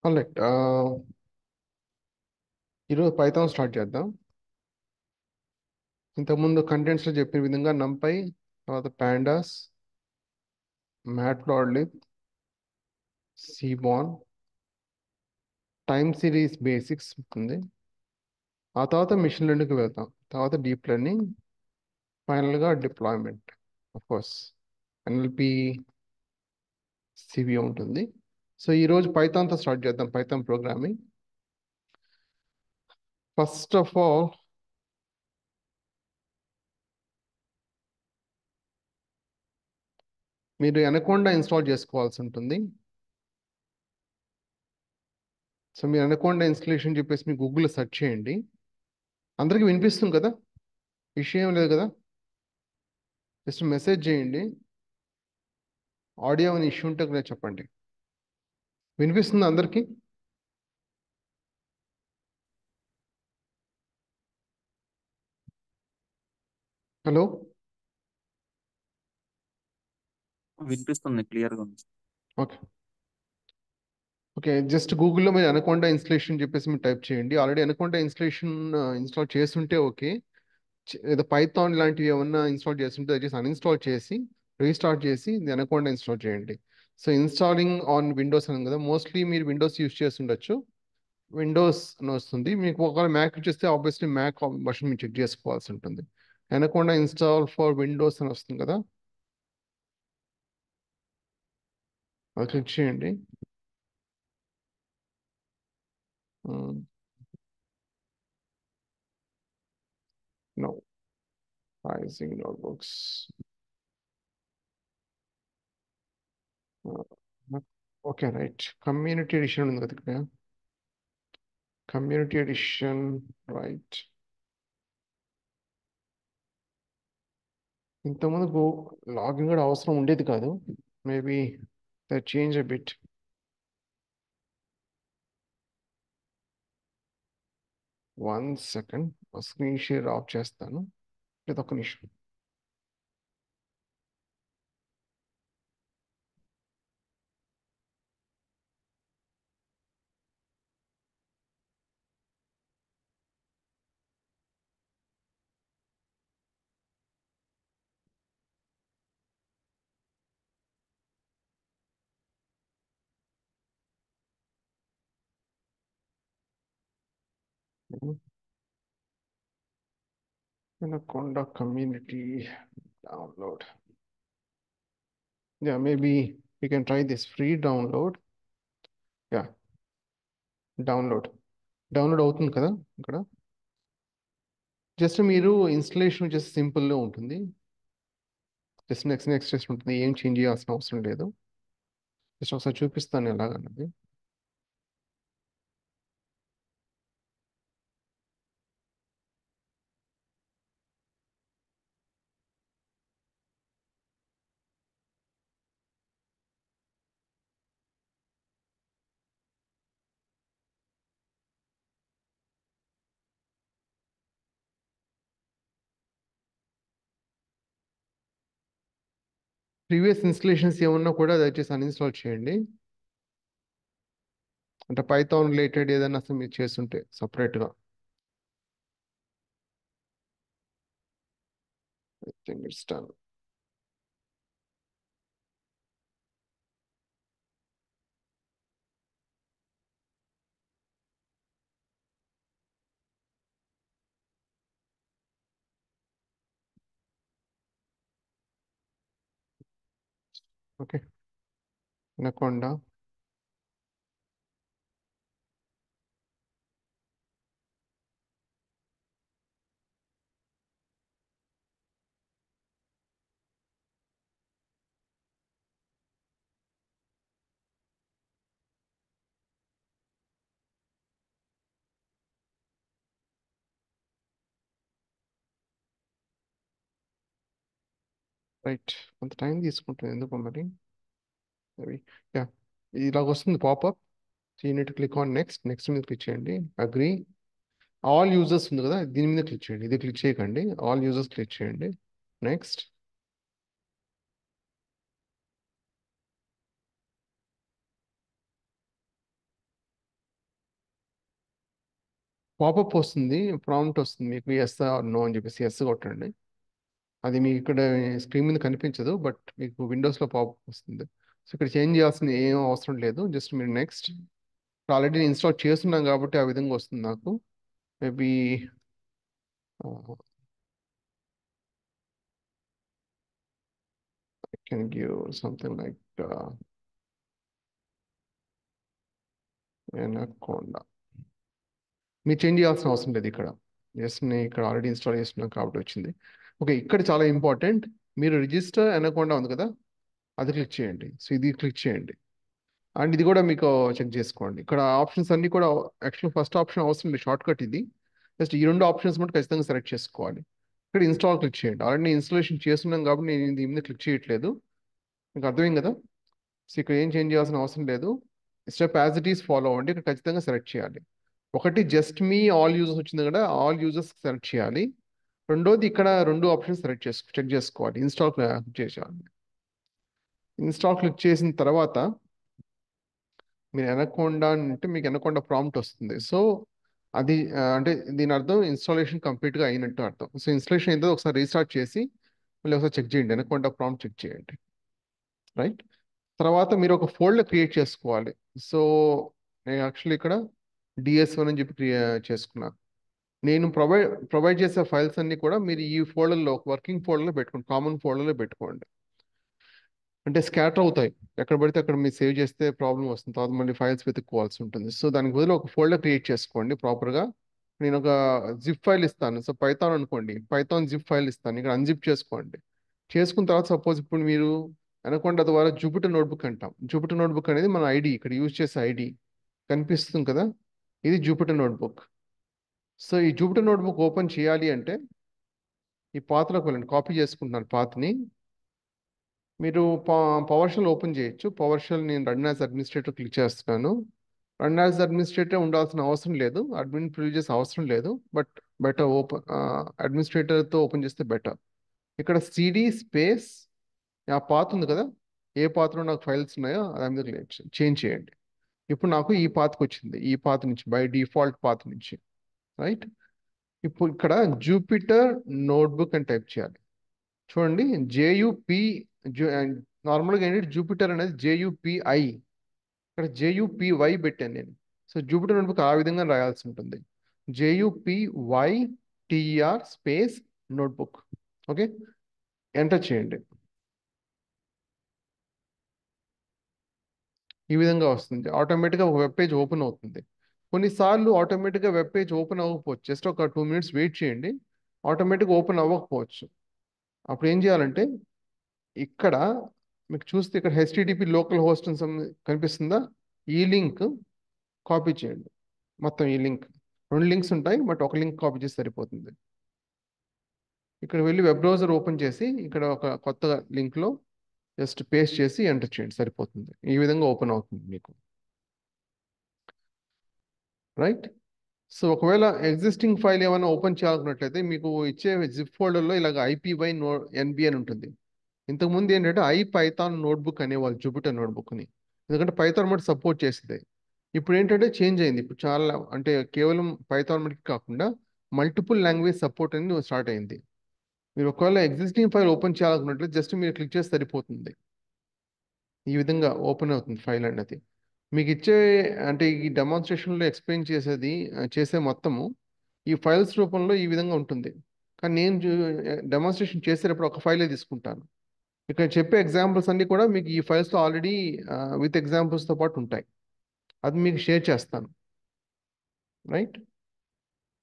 Alright. ఈరోజు Python start చేద్దాం. ఇంతకుముందు కంటెంట్స్లో చెప్పిన విధంగా నంపై, తర్వాత Pandas, Matplotlib, Seaborn, time series basics ఉంది. ఆ తర్వాత మిషన్ లెర్నింగ్కి వెళ్తాం, తర్వాత డీప్ లెర్నింగ్, ఫైనల్గా డిప్లాయ్మెంట్. కోర్స్ ఎన్ఎల్పి సివి ఉంటుంది. సో ఈరోజు పైథాన్తో స్టార్ట్ చేద్దాం, Python programming. First of all మీరు అనకొండ ఇన్స్టాల్ చేసుకోవాల్సి ఉంటుంది. సో మీరు అనకొండ ఇన్స్టలేషన్ చెప్పేసి మీ గూగుల్లో సెర్చ్ చేయండి. అందరికీ వినిపిస్తుంది కదా? విషయం లేదు కదా? జస్ట్ మెసేజ్ చేయండి. ఆడియో అని ఇష్యూ ఉంటే కూడా చెప్పండి. వినిపిస్తుంది అందరికీ? హలో. వినిపిస్తుంది, క్లియర్గా ఉంది. ఓకే. ఓకే, జస్ట్ గూగుల్లో మీరు అనకొండ ఇన్స్టలేషన్ చెప్పేసి మీరు టైప్ చేయండి. ఆల్రెడీ అనకొండ ఇన్స్టలేషన్ ఇన్స్టాల్ చేస్తుంటే ఓకే. ఏదో పైథాన్ లాంటివి ఏమన్నా ఇన్స్టాల్ చేస్తుంటే దయచేసి అన్ఇన్స్టాల్ చేసి రీస్టార్ట్ చేసి అనకొండ ఇన్స్టాల్ చేయండి. సో ఇన్స్టాలింగ్ ఆన్ విండోస్ అని కదా, మోస్ట్లీ మీరు విండోస్ యూస్ చేస్తుండొచ్చు. విండోస్ అని వస్తుంది. మీకు ఒకవేళ మ్యాక్ చేస్తే ఆబ్వియస్లీ మ్యాక్ వర్షన్ మీరు చెక్ చేసుకోవాల్సి ఉంటుంది. అనకొండ ఇన్స్టాల్ ఫర్ విండోస్ అని వస్తుంది కదా, అది క్లిక్ చేయండి. No pricing notebooks. Okay right. Community edition ఉంది కదా ఇక్కడ. Community edition, right. ఇంతకుముందు లాగిన్ కూడా అవసరం ఉండేది కాదు. Maybe change a bit. One second, screen share off చేస్తాను. ఇది ఒక నిమిషం. Anaconda community download. Yeah, maybe we can try this free download. Yeah, download అవుతుంది కదా ఇక్కడ. జస్ట్ మీరు ఇన్స్టలేషన్ జస్ట్ సింపుల్గా ఉంటుంది. జస్ట్ నెక్స్ట్ నెక్స్ట్ చేసి ఉంటుంది, ఏం చేంజ్ చేయాల్సిన అవసరం లేదు. జస్ట్ ఒకసారి చూపిస్తాను ఎలాగన్నది. ప్రీవియస్ ఇన్స్టలేషన్స్ ఏమన్నా కూడా దయచేసి అన్ఇన్స్టాల్ చేయండి. అంటే పైథాన్ రిలేటెడ్ ఏదైనా అసలు మీరు చేస్తుంటే సపరేట్గా. I think it's done. Okay. Anaconda. Right. అంత టైం తీసుకుంటుంది ఎందుకు మరి? అవి యా, ఇలాగ వస్తుంది popup. Unit click on next. Next మీద క్లిక్ చేయండి. అగ్రి. ఆల్ యూజర్స్ ఉంది కదా, దీని మీద క్లిక్ చేయండి. ఇది క్లిక్ చేయకండి, ఆల్ యూజర్స్ క్లిక్ చేయండి. నెక్స్ట్. పాపప్ వస్తుంది, ప్రాంప్ట్ వస్తుంది మీకు, ఎస్ ఆర్ నో అని చెప్పేసి ఎస్ కొట్టండి. అది మీకు ఇక్కడ స్క్రీన్ మీద కనిపించదు, బట్ మీకు విండోస్లో పాపప్ వస్తుంది. సో ఇక్కడ చేంజ్ చేయాల్సిన ఏం అవసరం లేదు, జస్ట్ మీరు నెక్స్ట్. ఆల్రెడీ నేను ఇన్స్టాల్ చేస్తున్నాం కాబట్టి ఆ విధంగా వస్తుంది నాకు. Maybe I can give something like Anaconda. మీరు చేంజ్ చేయాల్సిన అవసరం లేదు ఇక్కడ. జస్ట్ నేను ఇక్కడ ఆల్రెడీ ఇన్స్టాల్ చేస్తున్నాను కాబట్టి వచ్చింది. ఓకే, ఇక్కడ చాలా ఇంపార్టెంట్. మీరు రిజిస్టర్ అనకుండా ఉంది కదా, అది క్లిక్ చేయండి. సో ఇది క్లిక్ చేయండి. అండ్ ఇది కూడా మీకు చెక్ చేసుకోండి. ఇక్కడ ఆప్షన్స్ అన్ని కూడా యాక్చువల్ ఫస్ట్ ఆప్షన్ అవసరం లేదు, షార్ట్ కట్ ఇది. జస్ట్ ఈ రెండు ఆప్షన్స్ మటు ఖచ్చితంగా సెలెక్ట్ చేసుకోవాలి. ఇక్కడ ఇన్స్టాల్ క్లిక్ చేయండి. ఆల్రెడీ ఇన్స్టాలేషన్ చేస్తున్నాం కాబట్టి నేను దీని మీద క్లిక్ చేయట్లేదు. మీకు అర్థమైంది కదా. సో ఇక్కడ ఏం చేంజ్ చేయాల్సిన అవసరం లేదు. Step as it is follow అవ్వండి. ఇక్కడ ఖచ్చితంగా సెలెక్ట్ చేయాలి. ఒకటి జస్ట్ మీ ఆల్ యూజర్స్ వచ్చింది కదా, ఆల్ యూజర్స్ సెలెక్ట్ చేయాలి. రెండోది ఇక్కడ రెండు ఆప్షన్స్ సెలెక్ట్ చెక్ చేసుకోవాలి. ఇన్స్టాల్ క్లిక్ చేయాలి. ఇన్స్టాల్ క్లిక్ చేసిన తర్వాత మీరు ఎనకొండా అంటే మీకు ఎనకొండా ప్రాంప్ట్ వస్తుంది. సో అది అంటే దీని అర్థం ఇన్స్టాలేషన్ కంప్లీట్గా అయినట్టు అర్థం. సో ఇన్స్టాలేషన్ అయితే ఒకసారి రీస్టార్ట్ చేసి మళ్ళీ ఒకసారి చెక్ చేయండి, ఎనకొండా ప్రాంప్ట్ చెక్ చేయండి. రైట్. తర్వాత మీరు ఒక ఫోల్డర్ క్రియేట్ చేసుకోవాలి. సో నేను యాక్చువల్లీ ఇక్కడ DS1 అని చెప్పి చేసుకున్నాను. నేను ప్రొవైడ్ చేసే ఫైల్స్ అన్ని కూడా మీరు ఈ ఫోల్డర్లో, ఒక వర్కింగ్ ఫోల్డర్లో పెట్టుకోండి, కామన్ ఫోల్డర్లో పెట్టుకోండి. అంటే స్కాటర్ అవుతాయి, ఎక్కడ పడితే అక్కడ మీరు సేవ్ చేస్తే ప్రాబ్లం వస్తుంది, తర్వాత మళ్ళీ ఫైల్స్ వెతుక్కోవాల్సి ఉంటుంది. సో దానికి బదులు ఒక ఫోల్డర్ క్రియేట్ చేసుకోండి ప్రాపర్గా. నేను ఒక జిప్ ఫైల్ ఇస్తాను. సో పైథాన్ అనుకోండి, పైథాన్ జిప్ ఫైల్ ఇస్తాను. ఇక్కడ అన్జిప్ చేసుకోండి. చేసుకున్న తర్వాత సపోజ్ ఇప్పుడు మీరు అనకొండ ద్వారా జూపిటర్ నోట్బుక్ అంటాం. జూపిటర్ నోట్బుక్ అనేది మన ఐడి, ఇక్కడ యూజ్ చేసే ఐడి కనిపిస్తుంది కదా, ఇది జూపిటర్ నోట్బుక్. సో ఈ జూపిటర్ నోట్బుక్ ఓపెన్ చేయాలి అంటే ఈ పాత్రలోకి వెళ్ళండి. కాపీ చేసుకుంటున్నాను పాత్ని. మీరు పవర్ షెల్ ఓపెన్ చేయొచ్చు. పవర్ షెల్ నేను రన్ యాజ్ అడ్మినిస్ట్రేటర్ క్లిక్ చేస్తున్నాను. రన్ యాజ్ అడ్మినిస్ట్రేటర్ ఉండాల్సిన అవసరం లేదు, అడ్మిన్ ప్రివిలేజెస్ అవసరం లేదు. బట్ బెటర్ ఓపెన్ అడ్మినిస్ట్రేటర్తో ఓపెన్ చేస్తే బెటర్. ఇక్కడ CD స్పేస్ ఆ పాత్ ఉంది కదా, ఏ పాత్రలో నాకు ఫైల్స్ ఉన్నాయో దాని మీద చేంజ్ చేయండి. ఇప్పుడు నాకు ఈ పాత్కి వచ్చింది, ఈ పాత్ నుంచి, బై డిఫాల్ట్ పాత్ నుంచి. రైట్. ఇప్పుడు ఇక్కడ జూపిటర్ నోట్బుక్ అని టైప్ చేయాలి. చూడండి, JUP. నార్మల్గా ఏంటంటే జూపిటర్ అనేది JUPI, ఇక్కడ JUPY పెట్టాను నేను. సో జూపిటర్ నోట్బుక్ ఆ విధంగా రాయాల్సి ఉంటుంది, JUPYTER space notebook. Okay, enter చేయండి. ఈ విధంగా వస్తుంది, ఆటోమేటిక్గా ఒక వెబ్ పేజ్ ఓపెన్ అవుతుంది. కొన్నిసార్లు ఆటోమేటిక్గా వెబ్ పేజ్ ఓపెన్ అవ్వకపోవచ్చు, జస్ట్ ఒక 2 minutes వెయిట్ చేయండి. ఆటోమేటిక్గా ఓపెన్ అవ్వకపోవచ్చు. అప్పుడు ఏం చేయాలంటే ఇక్కడ మీకు చూస్తే ఇక్కడ HTTP లోకల్ హోస్ట్ కనిపిస్తుందా, ఈ లింక్ కాపీ చేయండి. మొత్తం ఈ లింక్, 2 లింక్స్ ఉంటాయి బట్ ఒక లింక్ కాపీ చేసి సరిపోతుంది. ఇక్కడ వెళ్ళి వెబ్ బ్రౌజర్ ఓపెన్ చేసి ఇక్కడ ఒక కొత్త లింక్లో జస్ట్ పేస్ట్ చేసి ఎంటర్ చేయండి, సరిపోతుంది. ఈ విధంగా ఓపెన్ అవుతుంది మీకు. రైట్. సో ఒకవేళ ఎగ్జిస్టింగ్ ఫైల్ ఏమైనా ఓపెన్ చేయాలనుకున్నట్లయితే మీకు ఇచ్చే జిప్ ఫోల్డర్లో ఇలాగ IPy.NB అని ఉంటుంది. ఇంతకుముందు ఏంటంటే ఐపైథాన్ నోట్బుక్ అనేవాళ్ళు జూపిటర్ నోట్బుక్ని, ఎందుకంటే పైథాన్ మటు సపోర్ట్ చేసింది. ఇప్పుడు ఏంటంటే చేంజ్ అయింది. ఇప్పుడు చాలా అంటే కేవలం పైథాన్ మటుకు కాకుండా మల్టిపుల్ లాంగ్వేజ్ సపోర్ట్ అనేది స్టార్ట్ అయింది. మీరు ఒకవేళ ఎగ్జిస్టింగ్ ఫైల్ ఓపెన్ చేయాలనుకున్నట్లయితే జస్ట్ మీరు క్లిక్ చేసి సరిపోతుంది, ఈ విధంగా ఓపెన్ అవుతుంది ఫైల్ అనేది. మీకు ఇచ్చే అంటే ఈ డెమాన్స్ట్రేషన్లో ఎక్స్ప్లెయిన్ చేసేది చేసే మొత్తము ఈ ఫైల్స్ రూపంలో ఈ విధంగా ఉంటుంది. కానీ నేను డెమాన్స్ట్రేషన్ చేసేటప్పుడు ఒక ఫైలే తీసుకుంటాను. ఇక్కడ చెప్పే ఎగ్జాంపుల్స్ అన్నీ కూడా మీకు ఈ ఫైల్స్లో ఆల్రెడీ విత్ ఎగ్జాంపుల్స్తో పాటు ఉంటాయి, అది మీకు షేర్ చేస్తాను. రైట్.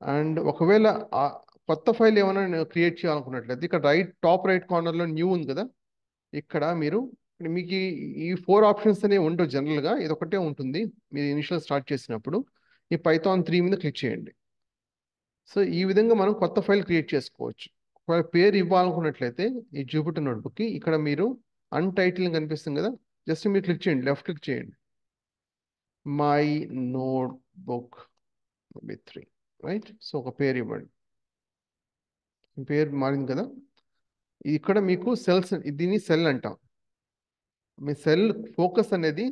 అండ్ ఒకవేళ ఆ కొత్త ఫైల్ ఏమైనా క్రియేట్ చేయాలనుకున్నట్లయితే ఇక్కడ టాప్ రైట్ కార్నర్లో న్యూ ఉంది కదా, ఇక్కడ మీరు మీకు ఈ 4 ఆప్షన్స్ అనేవి ఉండవు జనరల్గా, ఇది ఒకటే ఉంటుంది మీరు ఇనిషియల్ స్టార్ట్ చేసినప్పుడు. ఈ Python 3 మీద క్లిక్ చేయండి. సో ఈ విధంగా మనం కొత్త ఫైల్ క్రియేట్ చేసుకోవచ్చు. ఒకవేళ పేరు ఇవ్వాలనుకున్నట్లయితే ఈ జూపిటర్ నోట్బుక్కి ఇక్కడ మీరు అన్టైటిల్ కనిపిస్తుంది కదా, జస్ట్ మీరు క్లిక్ చేయండి, లెఫ్ట్ క్లిక్ చేయండి, మై నోట్బుక్ 3. రైట్. సో ఒక పేరు ఇవ్వండి, పేరు మారింది కదా. ఇక్కడ మీకు సెల్స్, దీన్ని సెల్ అంటాం. మీ సెల్ ఫోకస్ అనేది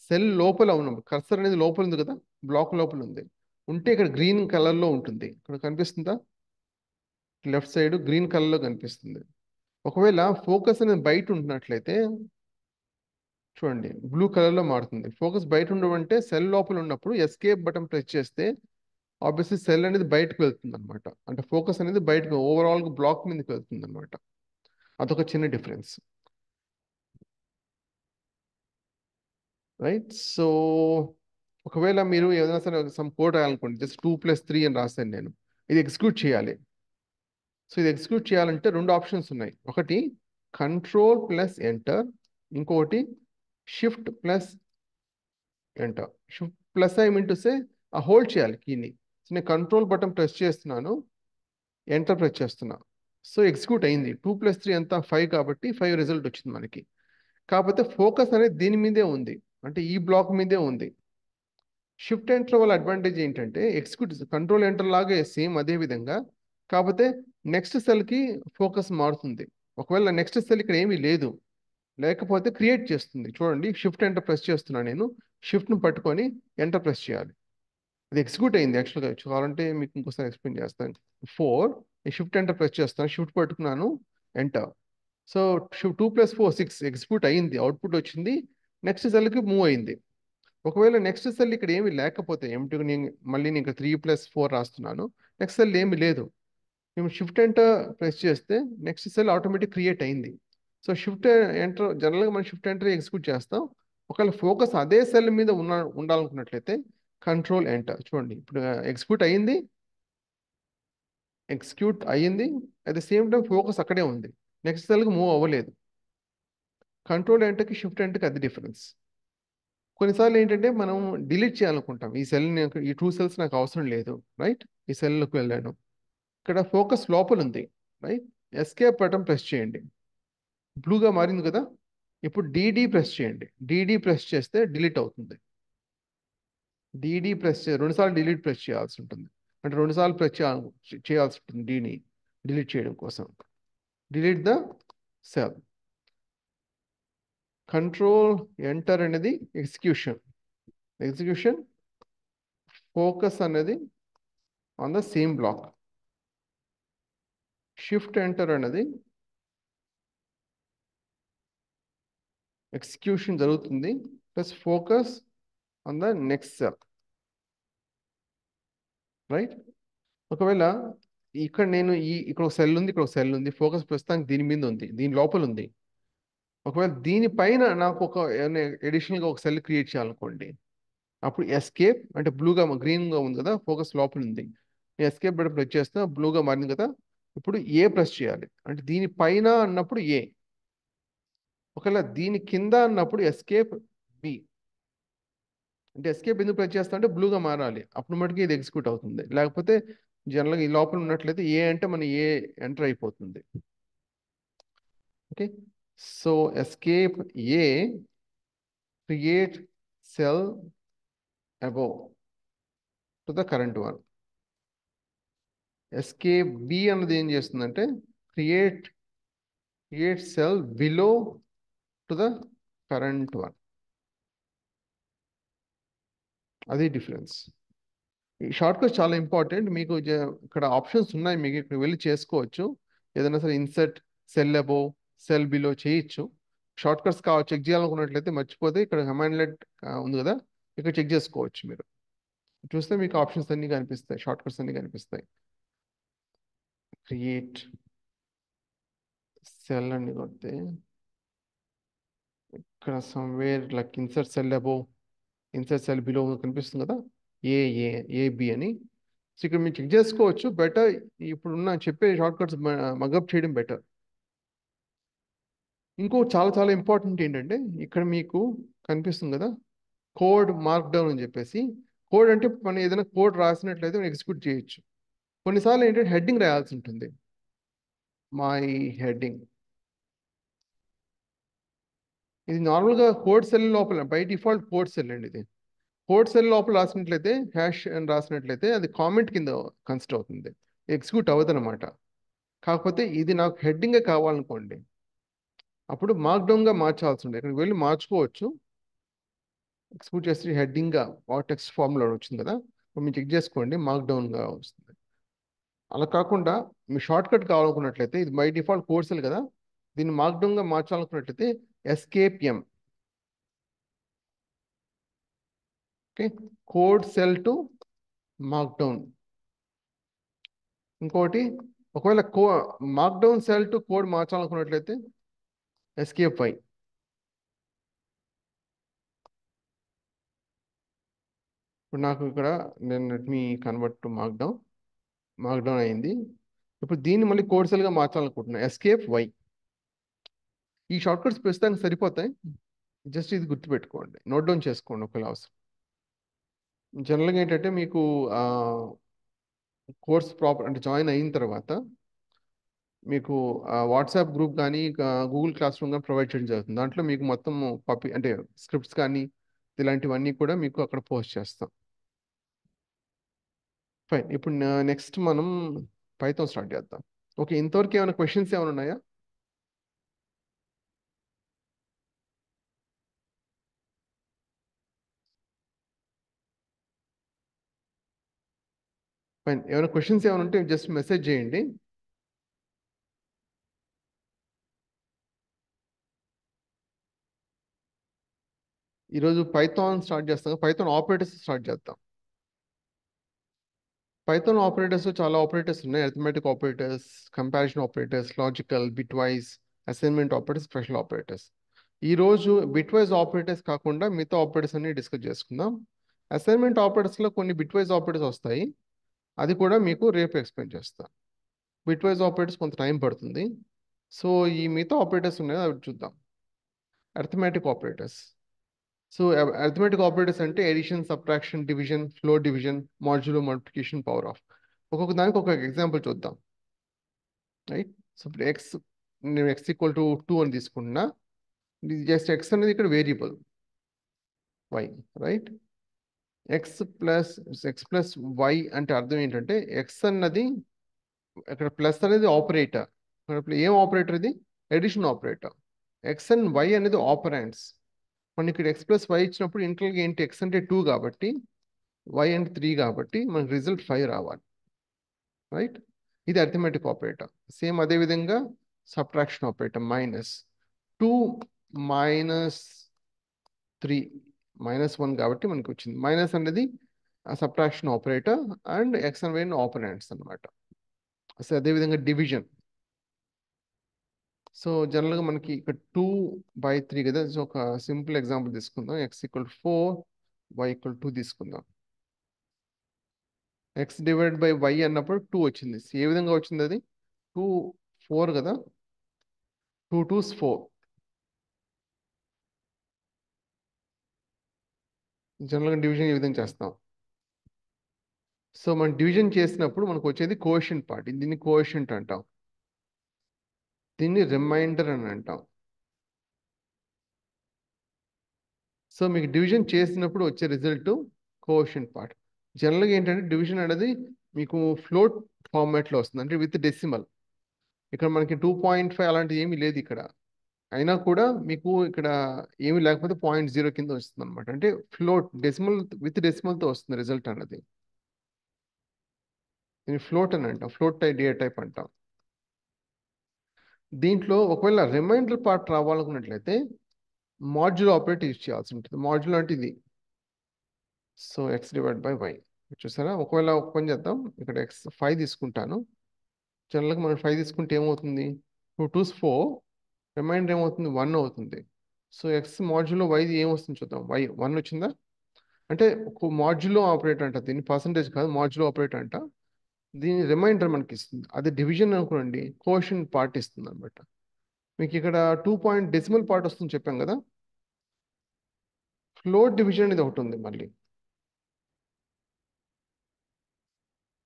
సెల్ లోపల ఉన్నాం, కర్సర్ అనేది లోపల ఉంది కదా, బ్లాక్ లోపల ఉంది. ఉంటే ఇక్కడ గ్రీన్ కలర్లో ఉంటుంది. ఇక్కడ కనిపిస్తుందా? లెఫ్ట్ సైడ్ గ్రీన్ కలర్లో కనిపిస్తుంది. ఒకవేళ ఫోకస్ అనేది బయట ఉంటున్నట్లయితే చూడండి బ్లూ కలర్లో మారుతుంది. ఫోకస్ బయట ఉండమంటే సెల్ లోపల ఉన్నప్పుడు ఎస్కేప్ బటన్ ప్రెస్ చేస్తే ఆబ్వియస్లీ సెల్ అనేది బయటకు వెళ్తుంది అనమాట. అంటే ఫోకస్ అనేది బయటకు ఓవరాల్గా బ్లాక్ మీదకి వెళ్తుంది అనమాట. అదొక చిన్న డిఫరెన్స్. రైట్. సో ఒకవేళ మీరు ఏదైనా సరే సమ్ కోడ్ రాయాలనుకోండి, జస్ట్ 2+3 అని రాశాను నేను. ఇది ఎగ్జిక్యూట్ చేయాలి. సో ఇది ఎగ్జిక్యూట్ చేయాలంటే రెండు ఆప్షన్స్ ఉన్నాయి. ఒకటి Ctrl+Enter, ఇంకొకటి Shift+Enter. Shift+, I mean to say ఆ హోల్డ్ చేయాలి కీని. సో నేను కంట్రోల్ బటన్ ప్రెస్ చేస్తున్నాను, ఎంటర్ ప్రెస్ చేస్తున్నా. సో ఎగ్జిక్యూట్ అయింది. 2+3 అంతా 5 కాబట్టి 5 రిజల్ట్ వచ్చింది మనకి. కాకపోతే ఫోకస్ అనేది దీని మీదే ఉంది, అంటే ఈ బ్లాక్ మీదే ఉంది. షిఫ్ట్ ఎంటర్ వల్ల అడ్వాంటేజ్ ఏంటంటే ఎగ్జిక్యూట్ కంట్రోల్ ఎంటర్ లాగే సేమ్ అదే విధంగా, కాకపోతే నెక్స్ట్ సెల్కి ఫోకస్ మారుతుంది. ఒకవేళ నెక్స్ట్ సెల్ ఇక్కడ ఏమీ లేదు, లేకపోతే క్రియేట్ చేస్తుంది. చూడండి షిఫ్ట్ ఎంటర్ ప్రెస్ చేస్తున్నాను నేను. షిఫ్ట్ను పట్టుకొని ఎంటర్ ప్రెస్ చేయాలి. అది ఎగ్జిక్యూట్ అయింది. యాక్చువల్గా కావాలంటే మీకు ఇంకోసారి ఎక్స్ప్లెయిన్ చేస్తాను. 4 షిఫ్ట్ ఎంటర్ ప్రెస్ చేస్తాను, షిఫ్ట్ పట్టుకున్నాను, ఎంటర్. సో 2+4 6 ఎగ్జిక్యూట్ అయింది, అవుట్పుట్ వచ్చింది, నెక్స్ట్ సెల్కి మూవ్ అయింది. ఒకవేళ నెక్స్ట్ సెల్ ఇక్కడ ఏమి లేకపోతే ఏమిటి, నేను మళ్ళీ నేను ఇక్కడ 3+4 రాస్తున్నాను, నెక్స్ట్ సెల్ ఏమి లేదు, మేము షిఫ్ట్ ఎంటర్ ప్రెస్ చేస్తే నెక్స్ట్ సెల్ ఆటోమేటిక్ క్రియేట్ అయింది. సో షిఫ్ట్ ఎంటర్ జనరల్గా మనం షిఫ్ట్ ఎంటర్ ఎగ్జిక్యూట్ చేస్తాం. ఒకవేళ ఫోకస్ అదే సెల్ మీద ఉండాలనుకున్నట్లయితే కంట్రోల్ ఎంటర్. చూడండి ఇప్పుడు ఎగ్జిక్యూట్ అయ్యింది, at the same time focus అక్కడే ఉంది, నెక్స్ట్ సెల్కి మూవ్ అవ్వలేదు. కంట్రోల్ ఎంటర్కి షిఫ్ట్ ఎంటర్కి అది డిఫరెన్స్. కొన్నిసార్లు ఏంటంటే మనం డిలీట్ చేయాలనుకుంటాం, ఈ సెల్ని, ఈ 2 సెల్స్ నాకు అవసరం లేదు, రైట్, ఈ సెల్లోకి వెళ్ళాను, ఇక్కడ ఫోకస్ లోపల ఉంది, రైట్. ఎస్కేప్ బటన్ ప్రెస్ చేయండి, బ్లూగా మారింది కదా. ఇప్పుడు డిడి ప్రెస్ చేయండి, డిడి ప్రెస్ చేస్తే డిలీట్ అవుతుంది. డిడి రెండుసార్లు డిలీట్ ప్రెస్ చేయాల్సి ఉంటుంది, అంటే రెండుసార్లు చేయాల్సి ఉంటుంది డీని డిలీట్ చేయడం కోసం. Delete the cell. Control enter అనేది ఎగ్జిక్యూషన్ ఫోకస్ అనేది on the same block. Shift enter అనేది ఎగ్జిక్యూషన్ జరుగుతుంది plus focus on the next cell, right. ఒకవేళ ఇక్కడ నేను ఇక్కడ ఒక సెల్ ఉంది, ఇక్కడ ఒక సెల్ ఉంది, ఫోకస్ ప్రస్తుతానికి దీని మీద ఉంది, దీని లోపల ఉంది. ఒకవేళ దీనిపైన నాకు ఒక అడిషనల్గా ఒక సెల్ క్రియేట్ చేయాలనుకోండి, అప్పుడు ఎస్కేప్, అంటే గ్రీన్గా ఉంది కదా, ఫోకస్ లోపల ఉంది, ఎస్కేప్ బటన్ ప్రెస్ చేస్తే బ్లూగా మారింది కదా. ఇప్పుడు ఏ ప్రెస్ చేయాలి, అంటే దీనిపైన అన్నప్పుడు ఏ, ఒకవేళ దీని కింద అన్నప్పుడు ఎస్కేప్ బి. అంటే ఎస్కేప్ ఎందుకు ప్రెస్ చేస్తా అంటే బ్లూగా మారాలి, అప్పుడు మటుకు ఇది ఎగ్జిక్యూట్ అవుతుంది. లేకపోతే జనరల్గా ఈ లోపల ఉన్నట్లయితే ఏ అంటే మన ఏ ఎంటర్ అయిపోతుంది. Okay. So escape A create cell above to the current one. Escape B అన్నది ఏం చేస్తుందంటే create cell below to the current one. అది డిఫరెన్స్. ఈ షార్ట్ కట్స్ చాలా ఇంపార్టెంట్. మీకు ఇక్కడ ఆప్షన్స్ ఉన్నాయి, మీకు ఇక్కడ వెళ్ళి చేసుకోవచ్చు. ఏదైనా సరే insert cell above, cell below చేయొచ్చు. షార్ట్ కట్స్ చెక్ చేయాలనుకున్నట్లయితే మర్చిపోతే ఇక్కడ కమాండ్ ఉంది కదా, ఇక్కడ చెక్ చేసుకోవచ్చు. మీరు చూస్తే మీకు ఆప్షన్స్ అన్ని కనిపిస్తాయి, షార్ట్ కట్స్ అన్ని కనిపిస్తాయి. క్రియేట్ సెల్ అని కొడితే ఇక్కడ somewhere like insert cell above, insert cell below కనిపిస్తుంది కదా, ఏబి అని. సో ఇక్కడ మీరు చెక్ చేసుకోవచ్చు. బెటర్ ఇప్పుడున్న చెప్పే షార్ట్ కట్స్ మగప్ చేయడం బెటర్. ఇంకో చాలా చాలా ఇంపార్టెంట్ ఏంటంటే ఇక్కడ మీకు కనిపిస్తుంది కదా కోడ్ మార్క్ డౌన్ అని చెప్పేసి. కోడ్ అంటే మనం ఏదైనా కోడ్ రాసినట్లయితే మనం ఎగ్జిక్యూట్ చేయొచ్చు. కొన్నిసార్లు ఏంటంటే హెడ్డింగ్ రాయాల్సి ఉంటుంది, మై హెడ్డింగ్. ఇది నార్మల్గా కోడ్ సెల్ లోపల బై డిఫాల్ట్ కోడ్ సెల్ అండి. ఇది కోడ్ సెల్ లోపల రాసినట్లయితే హ్యాష్ అని రాసినట్లయితే అది కామెంట్ కింద కన్సిడర్ అవుతుంది, ఎగ్జిక్యూట్ అవ్వదు అనమాట. కాకపోతే ఇది నాకు హెడ్డింగే కావాలనుకోండి, అప్పుడు మార్క్ డౌన్గా మార్చాల్సి ఉంటుంది. ఇక్కడికి వెళ్ళి మార్చుకోవచ్చు, ఎగ్జిక్యూట్ చేసి హెడ్డింగ్గా టెక్స్ట్ ఫార్మ్లో వచ్చింది కదా, మీరు చెక్ చేసుకోండి, మార్క్ డౌన్గా వస్తుంది. అలా కాకుండా మీ షార్ట్ కట్ కావాలనుకున్నట్లయితే, ఇది బై డిఫాల్ట్ కోర్సులు కదా, దీన్ని మార్క్ డౌన్గా మార్చాలనుకున్నట్లయితే escape M. Okay, code cell to markdown. ఇంకోటి, ఒకవేళ markdown cell to code మార్చాలనుకున్నట్లయితే ఎస్కేప్ వై. ఇప్పుడు నాకు ఇక్కడ నేను let me convert to markdown అయింది. ఇప్పుడు దీన్ని మళ్ళీ కోడ్ సెల్గా మార్చాలనుకుంటున్నాను, ఎస్కేప్ వై. ఈ షార్ట్ కట్స్ ప్రస్తుతానికి సరిపోతాయి, జస్ట్ ఇది గుర్తుపెట్టుకోండి, నోట్ డౌన్ చేసుకోండి ఒకవేళ అవసరం. జనరల్గా ఏంటంటే మీకు కోర్స్ ప్రాపర్ అంటే జాయిన్ అయిన తర్వాత మీకు వాట్సాప్ గ్రూప్ కానీ గూగుల్ క్లాస్ రూమ్ కానీ ప్రొవైడ్ చేయడం జరుగుతుంది. దాంట్లో మీకు మొత్తం కాపీ అంటే స్క్రిప్ట్స్ కానీ ఇలాంటివన్నీ కూడా మీకు అక్కడ పోస్ట్ చేస్తాం. ఫైన్, ఇప్పుడు నెక్స్ట్ మనం పైథాన్ స్టార్ట్ చేద్దాం. ఓకే, ఇంతవరకు ఏమైనా క్వశ్చన్స్ ఏమైనా ఉన్నాయా? ఫైన్, ఏమైనా క్వశ్చన్స్ ఏమైనా ఉంటే జస్ట్ మెసేజ్ చేయండి. ఈరోజు పైథాన్ స్టార్ట్ చేస్తాం, పైథాన్ ఆపరేటర్స్ స్టార్ట్ చేద్దాం. పైథాన్ ఆపరేటర్స్ చాలా ఆపరేటర్స్ ఉన్నాయి, arithmetic operators, comparison operators, logical, bit wise, assignment operators, special operators. ఈ రోజు బిట్ వైజ్ ఆపరేటర్స్ కాకుండా మిగతా ఆపరేటర్స్ అన్ని డిస్కస్ చేసుకుందాం. అసైన్మెంట్ ఆపరేటర్స్లో కొన్ని బిట్ వైజ్ ఆపరేటర్స్ వస్తాయి, అది కూడా మీకు రేపు ఎక్స్ప్లెయిన్ చేస్తాను. బిట్ వైజ్ ఆపరేటర్స్ కొంత టైం పడుతుంది. సో ఈ మిగతా ఆపరేటర్స్ ఉన్నాయి, అవి చూద్దాం. Arithmetic operators. So arithmetic operators అంటే addition, subtraction, division, floor division, modulo, multiplication, power of. ఒక్కొక్క దానికి ఒక్కొక్క ఎగ్జాంపుల్ చూద్దాం. రైట్, సో ఇప్పుడు నేను ఎక్స్ ఈక్వల్ టు 2 అని తీసుకుంటున్నా. ఇది జస్ట్ ఎక్స్ అనేది ఇక్కడ variable Y. Right, X plus Y అంటే అర్థం ఏంటంటే ఎక్స్ అన్నది ఇక్కడ ప్లస్ అనేది ఆపరేటర్. ఇక్కడ ఏం ఆపరేటర్ ఇది? Addition operator. X and Y అనేది ఆపరాండ్స్. మనకి ఇక్కడ ఎక్స్ ప్లస్ వై ఇచ్చినప్పుడు ఇంటర్నల్గా ఏంటి, ఎక్స్ అంటే 2 కాబట్టి, వై అంటే 3 కాబట్టి మనకి రిజల్ట్ 5 రావాలి. రైట్, ఇది అర్థమెటిక్ ఆపరేటర్. సేమ్ అదే విధంగా సబ్ట్రాక్షన్ ఆపరేటర్, -2 -3 -1 కాబట్టి మనకి వచ్చింది. మైనస్ అనేది subtraction operator and X and Y operands అనమాట. సో అదేవిధంగా డివిజన్. సో జనరల్గా మనకి ఇక్కడ 2/3 కదా. సో ఒక సింపుల్ ఎగ్జాంపుల్ తీసుకుందాం, ఎక్స్ ఈక్వల్ 4, వై ఈక్వల్ 2 తీసుకుందాం. ఎక్స్ డివైడ్ బై వై అన్నప్పుడు 2 వచ్చింది. ఏ విధంగా వచ్చింది అది? 2 4 కదా, 2 2s 4. జనరల్గా డివిజన్ ఈ విధంగా చేస్తాం. సో మనం డివిజన్ చేసినప్పుడు మనకు వచ్చేది కోఎఫిషియంట్ పార్ట్, దీన్ని కోఎఫిషియంట్ అంటాం, దీన్ని రిమైండర్ అని అంటాం. సో మీకు డివిజన్ చేసినప్పుడు వచ్చే రిజల్ట్ కోఎఫిషియంట్ పార్ట్. జనరల్గా ఏంటంటే డివిజన్ అనేది మీకు ఫ్లోట్ ఫార్మాట్లో వస్తుంది, అంటే విత్ డెసిమల్. ఇక్కడ మనకి 2.5 అలాంటిది ఏమీ లేదు ఇక్కడ. అయినా కూడా మీకు ఇక్కడ ఏమీ లేకపోతే 0.0 కింద వస్తుంది అనమాట. అంటే ఫ్లోట్ డెసిమల్, విత్ డెసిమల్తో వస్తుంది రిజల్ట్ అన్నది. దీన్ని ఫ్లోట్ అని అంటాం, ఫ్లోట్ టైప్ డేటా టైప్ అంటాం. దీంట్లో ఒకవేళ రిమైండర్ పార్ట్ రావాలనుకున్నట్లయితే మాడ్యులో ఆపరేటర్ యూజ్ చేయాల్సి ఉంటుంది. మాడ్యులో అంటే ఇది. So X divide by Y చూసారా. ఒకవేళ ఒక పని చేద్దాం, ఇక్కడ ఎక్స్ 5 తీసుకుంటాను. జనరల్గా మనం 5 తీసుకుంటే ఏమవుతుంది, 2 2s 4, రిమైండర్ ఏమవుతుంది, 1 అవుతుంది. సో ఎక్స్ మాడ్యులో వై ఏమొస్తుంది చూద్దాం. వై 1 వచ్చిందా? అంటే ఒక మాడ్యులో ఆపరేటర్ అంట, దీన్ని పర్సంటేజ్ కాదు, మాడ్యులో ఆపరేటర్ అంట. దీని రిమైండర్ మనకి ఇస్తుంది. అది డివిజన్ అనుకోండి, కోఎఫిషియంట్ పార్ట్ ఇస్తుంది అనమాట. మీకు ఇక్కడ 2 పాయింట్ డెసిమల్ పార్ట్ వస్తుంది చెప్పాం కదా. ఫ్లోట్ డివిజన్ అనేది ఒకటి ఉంది మళ్ళీ,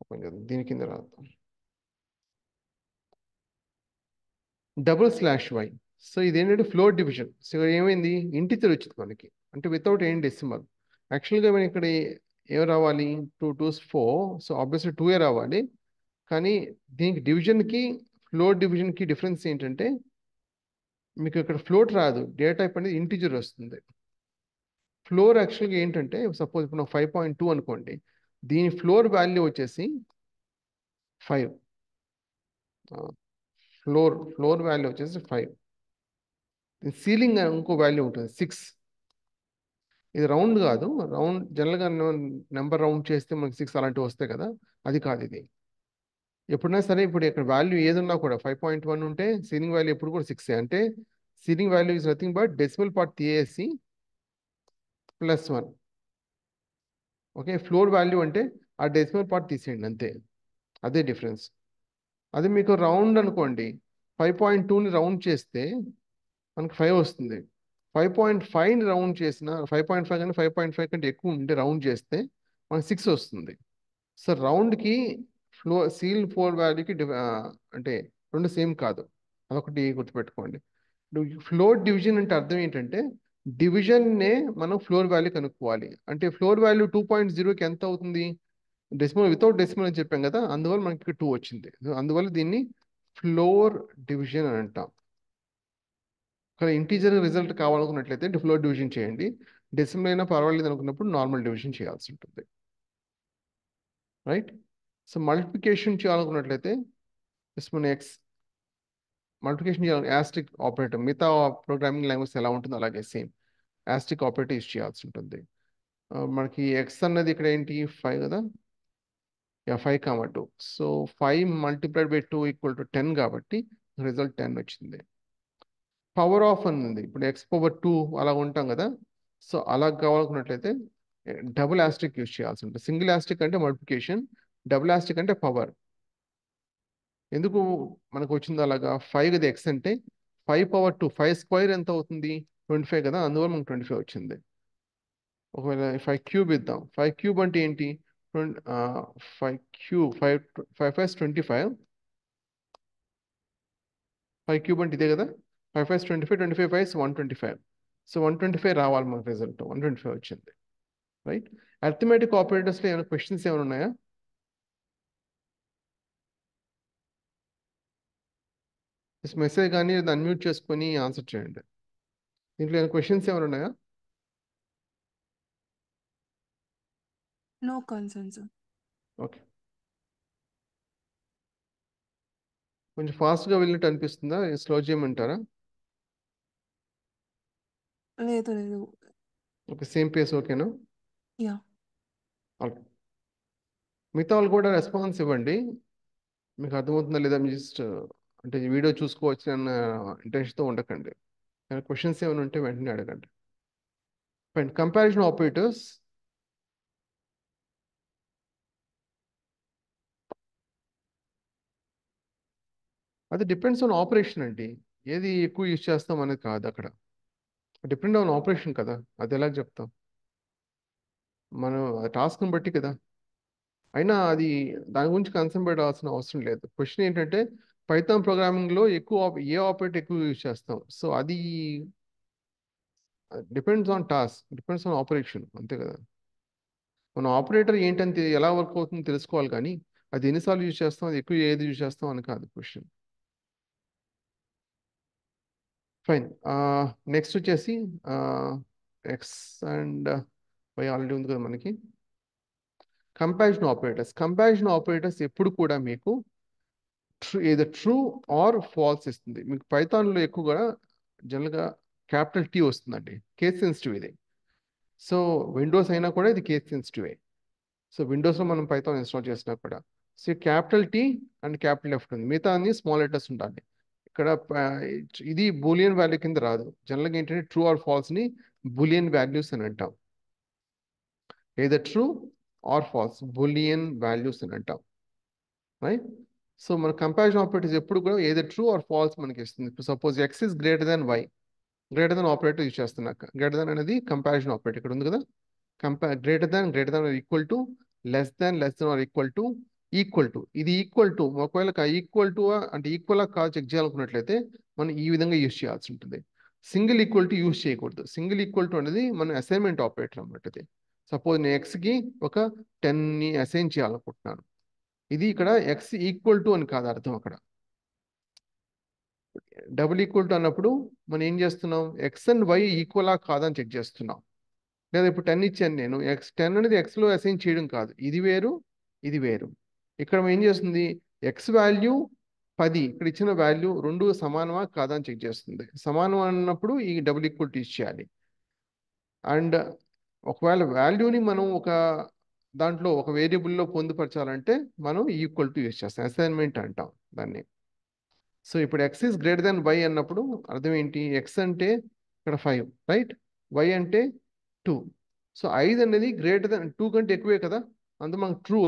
ఓపెన్ చేద్దాం, దీని కింద రాద్దాం, /y. సో ఇదేంటంటే ఫ్లోట్ డివిజన్. సో ఇక్కడ ఏమైంది, ఇంటిజర్ వచ్చింది మనకి, అంటే వితౌట్ ఏం డెసిమల్. యాక్చువల్గా మనం ఇక్కడ ఏం రావాలి, 2 2s 4, సో ఆబ్వియస్లీ 2 రావాలి. కానీ దీనికి డివిజన్కి ఫ్లోట్ డివిజన్కి డిఫరెన్స్ ఏంటంటే మీకు ఇక్కడ ఫ్లోట్ రాదు, డేటా టైప్ అనేది ఇంటిజర్ వస్తుంది. ఫ్లోర్ యాక్చువల్గా ఏంటంటే సపోజ్ ఇప్పుడు 5.2 అనుకోండి, దీని ఫ్లోర్ వాల్యూ వచ్చేసి 5. ఫ్లోర్ వాల్యూ వచ్చేసి 5. సీలింగ్ ఇంకో వాల్యూ ఉంటుంది 6. ఇది రౌండ్ కాదు, రౌండ్ జనరల్గా నెంబర్ రౌండ్ చేస్తే మనకి 6 అలాంటివి వస్తాయి కదా, అది కాదు ఇది. ఎప్పుడైనా సరే ఇప్పుడు ఇక్కడ వాల్యూ ఏదున్నా కూడా 5.1 ఉంటే సీలింగ్ వాల్యూ ఎప్పుడు కూడా 6. అంటే ceiling value is nothing but decimal part తీసేసి +1. ఓకే, ఫ్లోర్ వాల్యూ అంటే ఆ డెసిమల్ పార్ట్ తీసేయండి అంతే, అదే డిఫరెన్స్. అది మీకు రౌండ్ అనుకోండి, 5.2ని రౌండ్ చేస్తే మనకు 5 వస్తుంది. 5.5ని రౌండ్ చేసిన 5.5 కానీ 5.5 కంటే ఎక్కువ ఉంటే రౌండ్ చేస్తే మనకు 6 వస్తుంది. సో రౌండ్కి సీల్ ఫ్లోర్ వాల్యూకి అంటే రెండు సేమ్ కాదు, అదొకటి గుర్తుపెట్టుకోండి. ఫ్లోర్ డివిజన్ అంటే అర్థం ఏంటంటే డివిజన్నే మనం ఫ్లోర్ వాల్యూ కనుక్కోవాలి. అంటే ఫ్లోర్ వాల్యూ 2.0కి ఎంత అవుతుంది, డెసిమల్ వితౌట్ డెసిమల్ అని చెప్పాం కదా, అందువల్ల మనకి 2 వచ్చింది. అందువల్ల దీన్ని ఫ్లోర్ డివిజన్ అని అంటాం. ఇక్కడ ఇంటీజర్ రిజల్ట్ కావాలనుకున్నట్లయితే ఫ్లోర్ డివిజన్ చేయండి, డెసిమల్ అయినా పర్వాలేదు అనుకున్నప్పుడు నార్మల్ డివిజన్ చేయాల్సి ఉంటుంది. రైట్. సో మల్టిప్లికేషన్ చేయాలనుకున్నట్లయితే మన ఎక్స్ మల్టిప్లికేషన్ చేయాలి యాస్టిక్ ఆపరేటర్, మిగతా ప్రోగ్రామింగ్ లాంగ్వేజ్ ఎలా ఉంటుందో అలాగే సేమ్ యాస్టిక్ ఆపరేటర్ యూజ్ చేయాల్సి ఉంటుంది. మనకి ఎక్స్ అన్నది ఇక్కడ ఏంటి 5 కదా, 5, 2. సో 5 మల్టిప్లైడ్ బై 2 = 10 కాబట్టి రిజల్ట్ 10 వచ్చింది. పవర్ ఆఫ్ ఉంది, ఇప్పుడు x⁴ అలా ఉంటాం కదా, సో అలా కావాలనుకున్నట్లయితే డబుల్ యాస్టిక్ యూజ్ చేయాల్సి ఉంటుంది. సింగిల్ యాస్టిక్ అంటే మల్టిప్లికేషన్, డబుల్ యాస్టిక్ అంటే పవర్. ఎందుకు మనకు వచ్చింది అలాగా, 5 కదా ఎక్స్ అంటే 5^2, 5² ఎంత అవుతుంది 25 కదా, అందువల్ల మనకు 25 వచ్చింది. ఒకవేళ 5³ ఇద్దాం, 5³ అంటే ఏంటి, 5³ 5 25, 5³ అంటే ఇదే కదా, 5 25, 25 125. సో 125 రావాలి మనకు రిజల్ట్, 125 వచ్చింది. రైట్. అర్థమెటిక్ ఆపరేటర్స్లో ఏమైనా క్వశ్చన్స్ ఏమైనా ఉన్నాయా? మెసేజ్ కానీ అన్మ్యూట్ చేసుకొని ఆన్సర్ చేయండి. దీంట్లో ఏమైనా క్వశ్చన్స్ ఏమైనా ఉన్నాయా? No concern, sir. ఓకే, కొంచెం ఫాస్ట్గా వెళ్ళినట్టు అనిపిస్తుందా, స్లో చేయమంటారా? లేదు లేదు. ఓకే, సేమ్ పేస్ ఓకేనా? యా. ఓకే, మిగతా వాళ్ళు కూడా రెస్పాన్స్ ఇవ్వండి. మీకు అర్థమవుతుందా లేదా, మీ జస్ట్ అంటే ఈ వీడియో చూసుకోవచ్చు అన్న ఇంటెన్షన్తో ఉండకండి. క్వశ్చన్స్ ఏమైనా ఉంటే వెంటనే అడగండి. కంపారిజన్ ఆపరేటర్స్, అది డిపెండ్స్ ఆన్ ఆపరేషన్ అండి. ఏది ఎక్కువ యూజ్ చేస్తాం అనేది కాదు అక్కడ, డిపెండ్ ఆన్ ఆపరేషన్ కదా, అది ఎలా చెప్తాం, మనం టాస్క్ని బట్టి కదా. అయినా అది దాని గురించి కన్సర్న్ పడాల్సిన అవసరం లేదు. క్వశ్చన్ ఏంటంటే పైథాన్ ప్రోగ్రామింగ్లో ఎక్కువ ఏ ఆపరేటర్ ఎక్కువ యూజ్ చేస్తాం, సో అది depends on task, depends on operation, అంతే కదా. మన ఆపరేటర్ ఏంటంటే ఎలా వర్క్ అవుతుందో తెలుసుకోవాలి, కానీ అది ఎన్నిసార్లు యూజ్ చేస్తాం, అది ఎక్కువ ఏది యూజ్ చేస్తాం అని కాదు క్వశ్చన్. ఫైన్. నెక్స్ట్ వచ్చేసి ఎక్స్ అండ్ వై ఆల్రెడీ ఉంది కదా మనకి. కంపారిజన్ ఆపరేటర్స్ ఎప్పుడు కూడా మీకు ట్రూ ఆర్ ఫాల్స్ ఇస్తుంది. మీకు పైథాన్లో ఎక్కువగా జనరల్గా క్యాపిటల్ టీ వస్తుందండి, కేస్ సెన్సిటివ్ ఇది. సో విండోస్ అయినా కూడా ఇది కేస్ సెన్సిటివే. సో విండోస్లో మనం పైథాన్ ఇన్స్టాల్ చేసినా కూడా so capital T and capital F ఉంది, మిగతా అన్ని స్మాల్ లెటర్స్ ఉండాలి. ఇక్కడ ఇది బూలియన్ వాల్యూ కింద రాదు. జనరల్గా ఏంటంటే ట్రూ ఆర్ ఫాల్స్ని బూలియన్ వాల్యూస్ అని అంటాం, ఏదో true or false boolean values అని అంటాం. రైట్. సో మన కంపారిజన్ ఆపరేటర్స్ ఎప్పుడు కూడా ఏదో ట్రూ ఆర్ ఫాల్స్ మనకి ఇస్తుంది. ఇప్పుడు suppose X is greater than Y, greater than operator use చేస్తున్నాక, గ్రేటర్ దాన్ అనేది కంపారిజన్ ఆపరేటర్ ఇక్కడ ఉంది కదా. Greater than equal to, less than or equal to ఇది ఈక్వల్ టు, ఒకవేళ ఈక్వల్ టు అంటే ఈక్వల్ కాదు చెక్ చేయాలనుకున్నట్లయితే మనం ఈ విధంగా యూజ్ చేయాల్సి ఉంటుంది. సింగిల్ ఈక్వల్ టు యూజ్ చేయకూడదు. సింగిల్ ఈక్వల్ టు అనేది మన అసైన్మెంట్ ఆపరేటర్ అన్నమాట. సపోజ్ నేను ఎక్స్కి ఒక 10ని అసైన్ చేయాలనుకుంటున్నాను, ఇది ఇక్కడ ఎక్స్ ఈక్వల్ టు అని కాదు అర్థం. అక్కడ డబుల్ ఈక్వల్ టు అన్నప్పుడు మనం ఏం చేస్తున్నాం, ఎక్స్ అండ్ వై ఈక్వలా కాదని చెక్ చేస్తున్నాం. లేదా ఇప్పుడు 10 ఇచ్చాను నేను, x10 అనేది xలో అసైన్ చేయడం కాదు, ఇది వేరు ఇది వేరు. ఇక్కడ ఏం చేస్తుంది, x వాల్యూ 10, ఇక్కడ ఇచ్చిన వాల్యూ రెండు సమానమా కాదా అని చెక్ చేస్తుంది. సమానం అన్నప్పుడు ఈ డబుల్ ఈక్వల్ టు ఇచ్చేయాలి. అండ్ ఒకవేళ వాల్యూని మనం ఒక దాంట్లో ఒక వేరియబుల్లో పొందుపరచాలంటే మనం ఈక్వల్ టు యూజ్ చేస్తాం, అసైన్మెంట్ అంటాం దాన్ని. సో ఇప్పుడు x is greater than y అన్నప్పుడు అర్థం ఏంటి, x అంటే ఇక్కడ 5, రైట్, y అంటే 2. సో 5 అనేది గ్రేటర్ దెన్ 2 కంటే ఎక్కువే కదా, అందులో మనకు ట్రూ.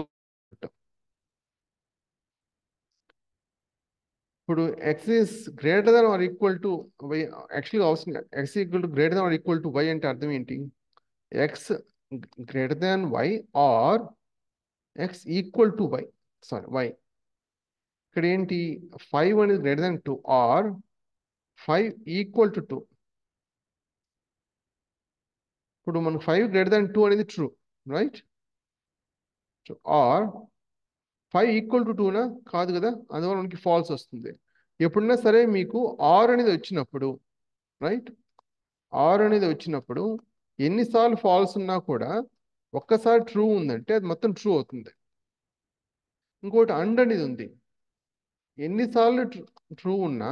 ఇప్పుడు x is greater than or equal to y, యాక్చువల్గా అవసరం x equal to greater than or equal to y అంటే అర్థం ఏంటి, x greater than y or x equal to y, sorry y. ఇక్కడ ఏంటి, 5 అనేది greater than 2 or 5 equal to 2. ఇప్పుడు మనకు 5 గ్రేటర్ దెన్ 2 అనేది true, right, or 5 equal to 2నా కాదు కదా, అందువల్ల మనకి ఫాల్స్ వస్తుంది. ఎప్పుడైనా సరే మీకు ఆర్ అనేది వచ్చినప్పుడు, రైట్, ఆర్ అనేది వచ్చినప్పుడు ఎన్నిసార్లు ఫాల్స్ ఉన్నా కూడా ఒక్కసారి ట్రూ ఉందంటే అది మొత్తం ట్రూ అవుతుంది. ఇంకోటి అండ్ అనేది ఉంది, ఎన్నిసార్లు ట్రూ ఉన్నా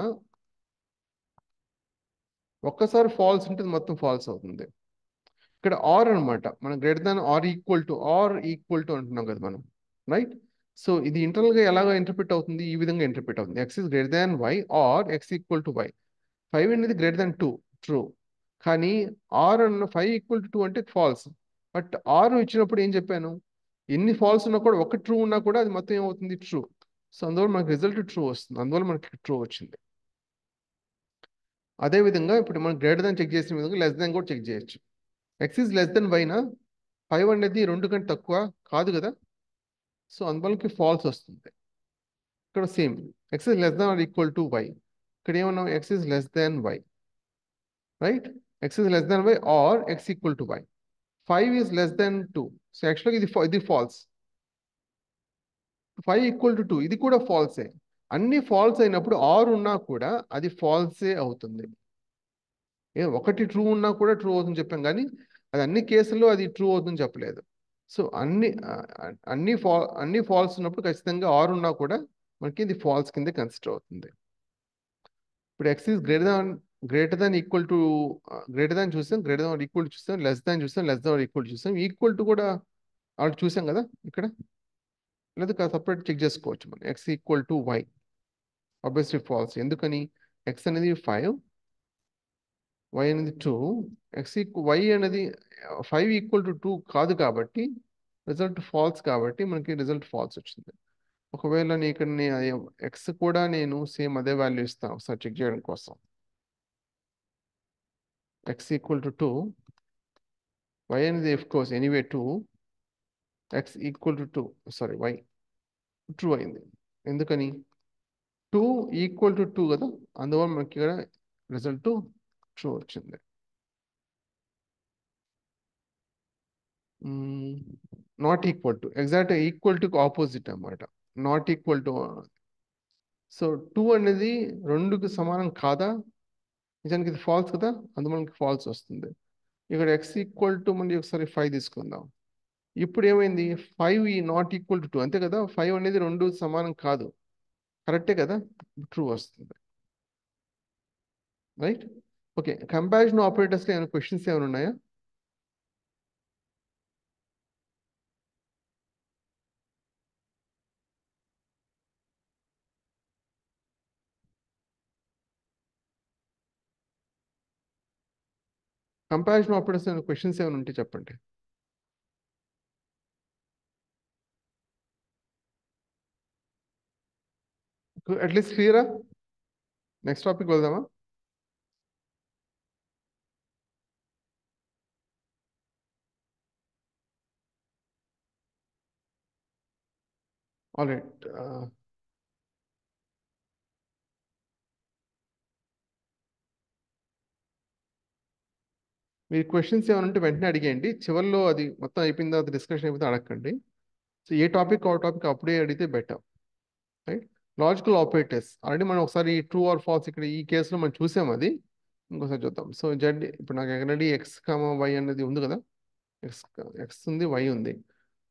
ఒక్కసారి ఫాల్స్ ఉంటే అది మొత్తం ఫాల్స్ అవుతుంది. ఇక్కడ ఆర్ అనమాట, మనం greater than or equal to అంటున్నాం కదా మనం, రైట్. సో ఇది ఇంటర్నల్గా ఎలాగో ఇంటర్ప్రిట్ అవుతుంది, ఈ విధంగా ఇంటర్ప్రిట్ అవుతుంది, X is greater than Y or X equal to Y. 5 అనేది గ్రేటర్ దాన్ 2 ట్రూ, కానీ ఆర్ అన్న 5 ఈక్వల్ టు 2 అంటే ఫాల్స్. బట్ ఆర్ ఇచ్చినప్పుడు ఏం చెప్పాను, ఎన్ని ఫాల్స్ ఉన్నా కూడా ఒక ట్రూ ఉన్నా కూడా అది మొత్తం ఏమవుతుంది, ట్రూ. సో అందువల్ల మనకి రిజల్ట్ ట్రూ వస్తుంది, అందువల్ల మనకి ట్రూ వచ్చింది. అదేవిధంగా ఇప్పుడు మనం గ్రేటర్ దాన్ చెక్ చేసిన విధంగా లెస్ దాన్ కూడా చెక్ చేయొచ్చు. ఎక్స్ ఈజ్ లెస్ దెన్ వైనా, 5 అనేది 2 కంటే తక్కువ కాదు కదా, సో అందువల్లకి ఫాల్స్ వస్తుంది. ఇక్కడ same X is less than or equal to Y, ఇక్కడ ఏమన్నాం, X is less than Y, right, X is less than Y or X equal to Y. 5 is less than 2, so యాక్చువల్గా ఇది falls. 5 equal to 2 ఇది కూడా ఫాల్సే. అన్ని falls అయినప్పుడు are ఉన్నా కూడా అది ఫాల్సే అవుతుంది. ఒకటి ట్రూ ఉన్నా కూడా ట్రూ అవుతుందని చెప్పాం, కానీ అది అన్ని కేసుల్లో అది ట్రూ అవుతుందని చెప్పలేదు. సో అన్ని ఫాల్స్ ఉన్నప్పుడు ఖచ్చితంగా ఆర్ ఉన్నా కూడా మనకి ఇది ఫాల్స్ కింద కన్సిడర్ అవుతుంది. ఇప్పుడు x is greater than equal to, greater than చూసాం, గ్రేటర్ దాన్ ఈక్వల్ చూసాం, లెస్ దాన్ చూసాం, లెస్ దాన్ ఈక్వల్ చూసాం, ఈక్వల్ టు కూడా ఆల్రెడీ చూసాం కదా ఇక్కడ, లేదా సపరేట్ చెక్ చేసుకోవచ్చు మనం. X equal to y obviously false, ఎందుకని ఎక్స్ అనేది 5, y అనేది 2, y అనేది 5 ఈక్వల్ టు 2 కాదు కాబట్టి రిజల్ట్ ఫాల్స్, కాబట్టి మనకి రిజల్ట్ ఫాల్స్ వచ్చింది. ఒకవేళ ఇక్కడ ఎక్స్ కూడా నేను సేమ్ అదే వాల్యూ ఇస్తాను ఒకసారి చెక్ చేయడం కోసం. ఎక్స్ ఈక్వల్ టు 2, y అనేది of course anyway 2, X equal to 2, sorry y true అయింది, ఎందుకని 2 ఈక్వల్ టు 2 కదా, అందువల్ల మనకి ఇక్కడ రిజల్ట్ ట్రూ వచ్చింది. Not equal to, exact equal to opposite అన్నమాట, నాట్ ఈక్వల్ టు. సో 2 అనేది 2కి సమానం కాదా, నిజానికి ఇది ఫాల్స్ కదా, అందువల్ల మనకి ఫాల్స్ వస్తుంది. ఇక్కడ ఎక్స్ ఈక్వల్ టు మళ్ళీ ఒకసారి 5 తీసుకుందాం. ఇప్పుడు ఏమైంది, 5 నాట్ ఈక్వల్ టు 2 అంతే కదా, 5 అనేది 2 సమానం కాదు, కరెక్టే కదా, ట్రూ వస్తుంది, రైట్. ఓకే, కంపారిజన్ ఆపరేటర్స్లో ఏమైనా క్వశ్చన్స్ ఏమైనా ఉన్నాయా? కంపారిజన్ ఆపరేటర్స్ ఏమైనా క్వశ్చన్స్ ఏమైనా ఉంటే చెప్పండి. అట్లీస్ట్ క్లియరా, నెక్స్ట్ టాపిక్ వెళ్దామా? ఆల్ రైట్, మీరు క్వశ్చన్స్ ఏమైనా ఉంటే వెంటనే అడిగేయండి, చివరిలో అది మొత్తం అయిపోయిన తర్వాత డిస్కషన్ అయిపోతే అడగండి. సో ఏ టాపిక్ అప్పుడే అడిగితే better, right. Logical operators already మనం ఒకసారి ట్రూ ఆర్ ఫాల్స్ ఇక్కడ ఈ కేసులో మనం చూసాం, అది ఇంకోసారి చూద్దాం. సో జెడ్ ఇప్పుడు నాకు ఆల్రెడీ ఎక్స్ కామా వై అనేది ఉంది కదా, ఎక్స్ ఎక్స్ ఉంది, వై ఉంది.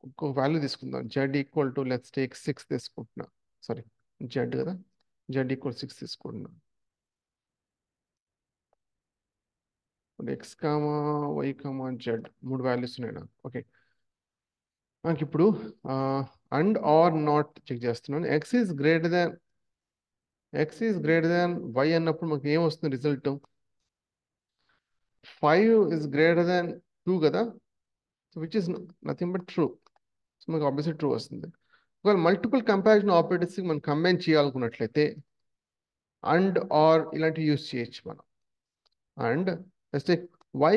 ఇంకొక వాల్యూ తీసుకుందాం. Z equal to let's take 6 తీసుకుంటున్నా. సారీ, జెడ్ కదా, జెడ్ ఈక్వల్ 6 తీసుకుంటున్నా. X comma y comma z 3 values ఉన్నాయి నాకు. ఓకే, నాకు ఇప్పుడు అండ్ ఆర్ నాట్ చెక్ చేస్తున్నాను. X is greater than y అన్నప్పుడు మనకి ఏం వస్తుంది రిజల్ట్? 5 ఇస్ గ్రేటర్ దాన్ 2 కదా, so which is nothing but true. So మనకు ఆబ్వియస్లీ ట్రూ వస్తుంది. ఒకవేళ మల్టిపుల్ కంపారిజన్ ఆపరేటర్స్ మనం కంబైన్ చేయాలనుకున్నట్లయితే అండ్ ఆర్ ఇలాంటివి యూజ్ చేయొచ్చు మనం. And let's take Y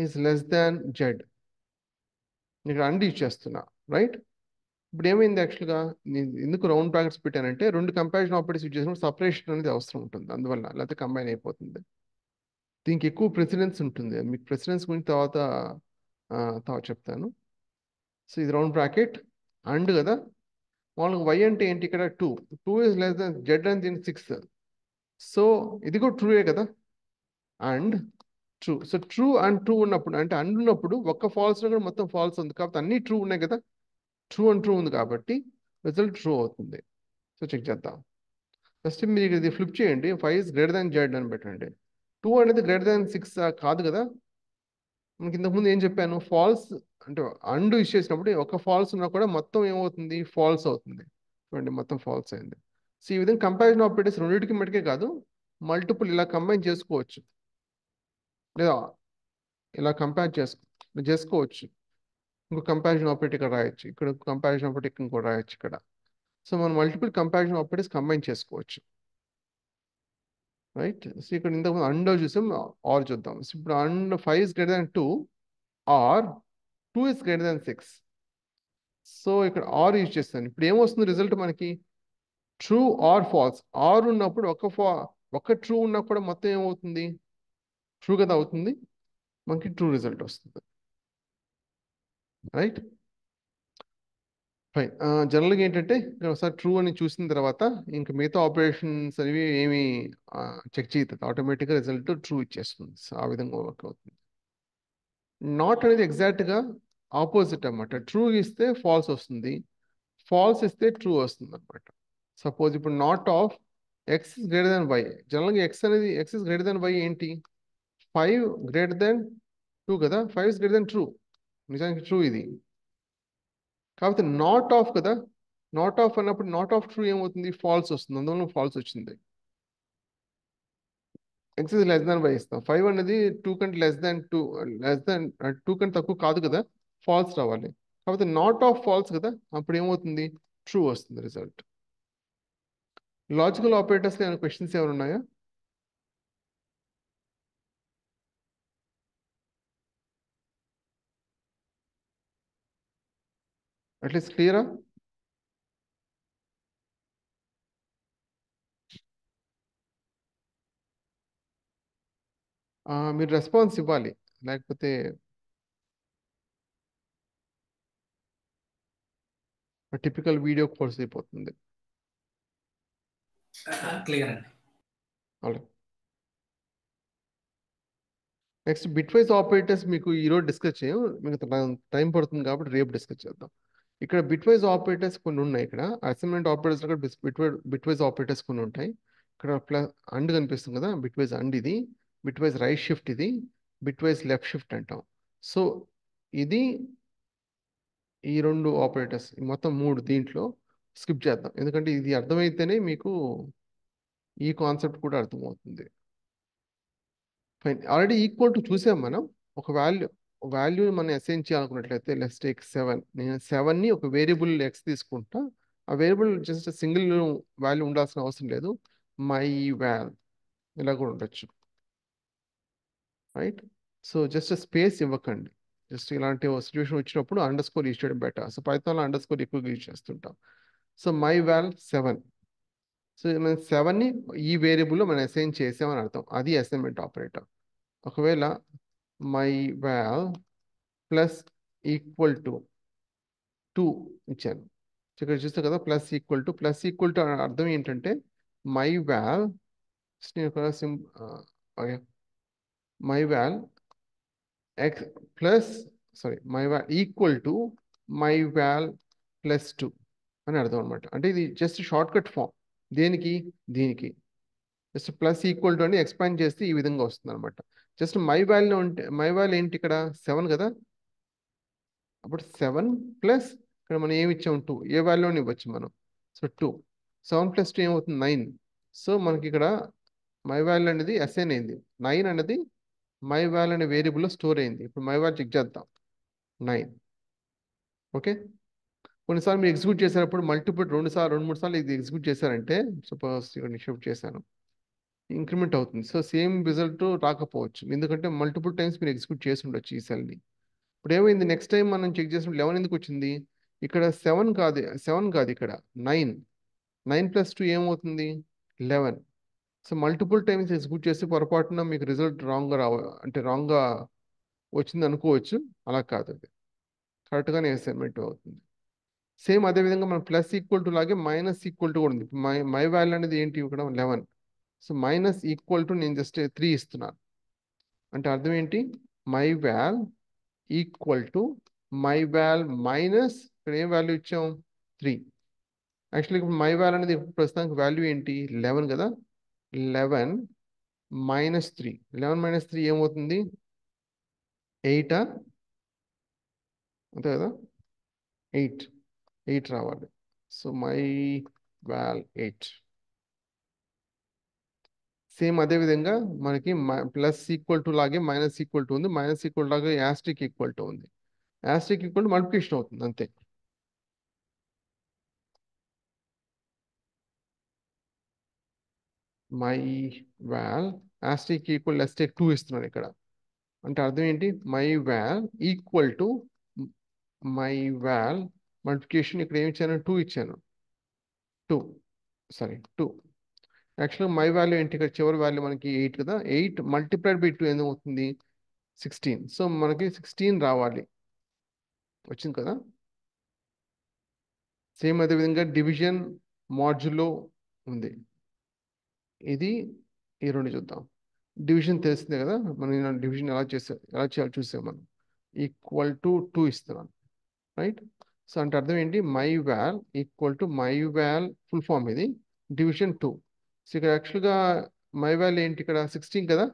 is less than Z, ఇక్కడ అండ్ యూజ్ చేస్తున్నా, రైట్? ఇప్పుడు ఏమైంది యాక్చువల్గా, నేను ఎందుకు రౌండ్ బ్రాకెట్స్ పెట్టానంటే 2 కంపారిజన్ ఆపరేటర్స్ యూజ్ చేసినప్పుడు సపరేషన్ అనేది అవసరం ఉంటుంది, అందువల్ల, లేకపోతే కంబైన్ అయిపోతుంది. దీనికి ఎక్కువ ప్రెసిడెన్స్ ఉంటుంది. మీకు ప్రెసిడెన్స్ గురించి తర్వాత చెప్తాను. సో ఇది రౌండ్ బ్రాకెట్ అండ్ కదా, వాళ్ళకి వై అంటే ఏంటి ఇక్కడ 2 ఇస్ లెస్ దాన్ జెడ్ అని దీని 6. సో ఇది కూడా ట్రూయే కదా, and true. So true and true ఉన్నప్పుడు, అంటే అండ్ ఉన్నప్పుడు ఒక్క ఫాల్స్ కూడా మొత్తం ఫాల్స్ ఉంది కాబట్టి అన్ని ట్రూ ఉన్నాయి కదా, ట్రూ అండ్ ట్రూ ఉంది కాబట్టి రిజల్ట్ ట్రూ అవుతుంది. సో చెక్ చేద్దాం. ఫస్ట్ మీరు ఇది ఫ్లిప్ చేయండి. 5 ఇస్ గ్రేటర్ దాన్ జెడ్ అని పెట్టండి. 2 అనేది గ్రేటర్ దాన్ 6 కాదు కదా. మనకి ఇంతకుముందు ఏం చెప్పాను, ఫాల్స్ అంటే అండ్ యూజ్ చేసినప్పుడు ఒక ఫాల్స్ ఉన్నా కూడా మొత్తం ఏమవుతుంది, ఫాల్స్ అవుతుంది. చూడండి మొత్తం ఫాల్స్ అయింది. సో ఈ విధంగా కంపారిజన్ ఆపరేటర్స్ రెండింటికి మటుకే కాదు, మల్టిపుల్ ఇలా కంబైన్ చేసుకోవచ్చు, లేదా ఇలా కంపేర్ చేసుకోవచ్చు. ఇంకో కంపారిజన్ ఆపరేటర్ ఇక్కడ రాయొచ్చు, ఇక్కడ కంపారిజన్ ఆపరేటర్ ఇంకో రాయొచ్చు ఇక్కడ. సో మనం మల్టిపుల్ కంపారిజన్ ఆపరేటర్స్ కంబైన్ చేసుకోవచ్చు, రైట్? సో ఇక్కడ ఇంతకుముందు అండ్ చూసాం, ఆర్ చూద్దాం. సో ఇప్పుడు and 5 is greater than 2 or 2 is greater than 6. So ఇక్కడ ఆర్ యూజ్ చేస్తాను. ఇప్పుడు ఏమొస్తుంది రిజల్ట్ మనకి? True or falls. ఆర్ ఉన్నప్పుడు ఒక ట్రూ ఉన్నా కూడా మొత్తం ఏమవుతుంది, ట్రూ కదా అవుతుంది, మనకి ట్రూ రిజల్ట్ వస్తుంది, రైట్? ఫైన్. జనరల్గా ఏంటంటే ఇక్కడ ఒకసారి ట్రూ అని చూసిన తర్వాత ఇంకా మిగతా ఆపరేషన్స్ అనేవి ఏమి చెక్ చేయదు, ఆటోమేటిక్గా రిజల్ట్ ట్రూ ఇచ్చేస్తుంది. సో ఆ విధంగా వర్క్ అవుతుంది. నాట్ అనేది ఎగ్జాక్ట్గా ఆపోజిట్ అన్నమాట. ట్రూ ఇస్తే ఫాల్స్ వస్తుంది, ఫాల్స్ ఇస్తే ట్రూ వస్తుంది అనమాట. సపోజ్ ఇప్పుడు not of X is greater than Y. జనరల్గా X is greater than Y ఏంటి? 5 గ్రేటర్ దాన్ 2 కదా, 5 ఇస్ గ్రేటర్ దాన్ ట్రూ, నిజానికి ట్రూ ఇది. కాకపోతే నాట్ ఆఫ్ కదా, నాట్ ఆఫ్ అన్నప్పుడు నాట్ ఆఫ్ ట్రూ ఏమవుతుంది, ఫాల్స్ వస్తుంది, అందువల్ల ఫాల్స్ వచ్చింది. X is less than Y ఇస్తాం. 5 అనేది 2 కంటే లెస్ దాన్ 2 కంటే తక్కువ కాదు కదా, ఫాల్స్ రావాలి. కాకపోతే నాట్ ఆఫ్ ఫాల్స్ కదా, అప్పుడు ఏమవుతుంది, ట్రూ వస్తుంది రిజల్ట్. లాజికల్ ఆపరేటర్స్ ఏమైనా క్వశ్చన్స్ ఏమైనా ఉన్నాయా? అట్లీస్ట్ క్లియరా? మీరు రెస్పాన్స్ ఇవ్వాలి, లేకపోతే టిపికల్ వీడియో కోర్స్ అయిపోతుంది. క్లియర్ అండి. అలాగే. నెక్స్ట్ బిట్ వైజ్ ఆపరేటర్స్ మీకు ఈరోజు డిస్కస్ చేయం, మీకు టైం పడుతుంది కాబట్టి రేపు డిస్కస్ చేద్దాం. ఇక్కడ బిట్ వైజ్ ఆపరేటర్స్ కొన్ని ఉన్నాయి. ఇక్కడ అసైన్మెంట్ ఆపరేటర్స్ కూడా బిట్ వైజ్ ఆపరేటర్స్ కొన్ని ఉంటాయి. ఇక్కడ ప్లస్ అండ్ కనిపిస్తుంది కదా, బిట్ వైజ్ అండ్ ఇది, బిట్ వైజ్ రైట్ షిఫ్ట్ ఇది, బిట్ వైజ్ లెఫ్ట్ షిఫ్ట్ అంటాం. సో ఇది ఈ 2 ఆపరేటర్స్ మొత్తం 3 దీంట్లో స్కిప్ చేద్దాం, ఎందుకంటే ఇది అర్థమైతేనే మీకు ఈ కాన్సెప్ట్ కూడా అర్థమవుతుంది. ఫైన్. ఆల్రెడీ ఈక్వల్ టు చూసాం మనం. ఒక వాల్యూ మనం అసైన్ చేయాలనుకున్నట్లయితే లెట్స్ టేక్ 7. నేను 7ని ఒక వేరియబుల్ ఎక్స్ తీసుకుంటా. ఆ వేరియబుల్ జస్ట్ సింగిల్ వాల్యూ ఉండాల్సిన అవసరం లేదు, మై వాల్ ఇలా కూడా ఉండొచ్చు, రైట్? సో జస్ట్ స్పేస్ ఇవ్వకండి. జస్ట్ ఇలాంటి సిచ్యువేషన్ వచ్చినప్పుడు అండర్ స్కోర్ యూజ్ చేయడం బెటర్. సో పైథాన్లో అండర్ స్కోర్ ఎక్కువగా యూజ్ చేస్తుంటాం. So my wall 7. సో మనం 7ని ఈ వేరియబుల్లో మనం అసైన్ చేసామని అర్థం, అది అసైన్మెంట్ ఆపరేటర్. ఒకవేళ my wall plus equal to 2 ఇచ్చాను, ఇక్కడ చూస్తే కదా ప్లస్ ఈక్వల్ టు అర్థం ఏంటంటే my wall my wall X plus sorry my val equal to my wall plus 2 అని అర్థం అనమాట. అంటే ఇది జస్ట్ షార్ట్ కట్ ఫామ్. దేనికి? దీనికి జస్ట్ ప్లస్ ఈక్వల్ టు అని ఎక్స్పాండ్ చేస్తే ఈ విధంగా వస్తుంది అనమాట. జస్ట్ మై వాల్యూ ఉంటే మై వాల్యూ ఏంటి ఇక్కడ 7 కదా, అప్పుడు 7 ప్లస్ ఇక్కడ మనం ఏమి ఇచ్చాము 2, ఏ వాల్యూని ఇవ్వచ్చు మనం. సో 2, 7 ప్లస్ 2 ఏమవుతుంది 9. సో మనకి ఇక్కడ మై వాల్యూ అనేది అసైన్ అయింది, 9 అనేది మై వాల్యూ అనే వేరియబుల్లో స్టోర్ అయింది. ఇప్పుడు మై వాల్యూ చెక్ చేద్దాం 9. ఓకే, కొన్నిసార్లు మీరు ఎగ్జిక్యూట్ చేసేటప్పుడు మల్టిపుల్ 2 సార్లు ఇది ఎగ్జిక్యూట్ చేశారంటే, సపోజ్ ఇక్కడ షిఫ్ట్ చేశాను, ఇంక్రిమెంట్ అవుతుంది. సో సేమ్ రిజల్ట్ రాకపోవచ్చు, ఎందుకంటే మల్టిపుల్ టైమ్స్ మీరు ఎగ్జిక్యూట్ చేసి ఉండొచ్చు ఈ సెల్ని. ఇప్పుడు ఏమైంది, నెక్స్ట్ టైం మనం చెక్ చేసినప్పుడు 11 ఎందుకు వచ్చింది? ఇక్కడ 7 కాదు ఇక్కడ 9. 9 ప్లస్ 2 ఏమవుతుంది 11. సో మల్టిపుల్ టైమ్స్ ఎగ్జిక్యూట్ చేసి పొరపాటున మీకు రిజల్ట్ రాంగ్గా అంటే రాంగ్గా వచ్చింది అనుకోవచ్చు. అలా కాదు, అది కరెక్ట్గానే అసైన్మెంట్ అవుతుంది. సేమ్ అదేవిధంగా మనం ప్లస్ ఈక్వల్ టు లాగే మైనస్ ఈక్వల్ టు కూడా ఉంది. మై వాల్యూ అనేది ఏంటి ఇక్కడ 11. సో మైనస్ ఈక్వల్ టు నేను జస్ట్ 3 ఇస్తున్నాను. అంటే అర్థం ఏంటి, my val equal to my wall minus ఇక్కడ ఏం వాల్యూ ఇచ్చాం 3. యాక్చువల్లీ ఇప్పుడు మై వాల్ అనేది ప్రస్తుతానికి వాల్యూ ఏంటి 11 కదా, 11 మైనస్ 3. 11 మైనస్ 3 ఏమవుతుంది 8 అంతే కదా, 8 రావాలి. So my wall 8. సేమ్ అదే విధంగా మనకి ప్లస్ ఈక్వల్ టు లాగే మైనస్ ఈక్వల్ టు ఉంది, మైనస్ ఈక్వల్ లాగే యాస్ట్రిక్ ఈక్వల్ టు ఉంది. యాస్ట్రిక్ ఈక్వల్ టు మల్టిప్లికేషన్ అవుతుంది అంతే. మై వాల్ యాస్ట్రిక్ ఈక్వల్ ఎస్టేక్ 2 ఇస్తున్నాను ఇక్కడ. అంటే అర్థం ఏంటి, my val equal to my wall multiplication ఇక్కడ ఏమి ఇచ్చాను 2 ఇచ్చాను. 2 యాక్చువల్గా మై వాల్యూ ఏంటి ఇక్కడ చివరి వాల్యూ మనకి 8 కదా, 8 మల్టిప్లైడ్ బై 2 ఏమవుతుంది 16. సో మనకి 16 రావాలి, వచ్చింది కదా. సేమ్ అదే విధంగా డివిజన్ మాడ్యులో ఉంది. ఇది ఈ రెండు చూద్దాం. డివిజన్ తెలిసిందే కదా, మనం డివిజన్ ఎలా చేయాలో చూసాం మనం. ఈక్వల్ టు 2 ఇస్తున్నాను, రైట్. సో అంటే అర్థం ఏంటి, my val equal to my val full form ఇది, డివిజన్ 2. సో ఇక్కడ యాక్చువల్గా మై వాల్ ఏంటి ఇక్కడ 16 కదా,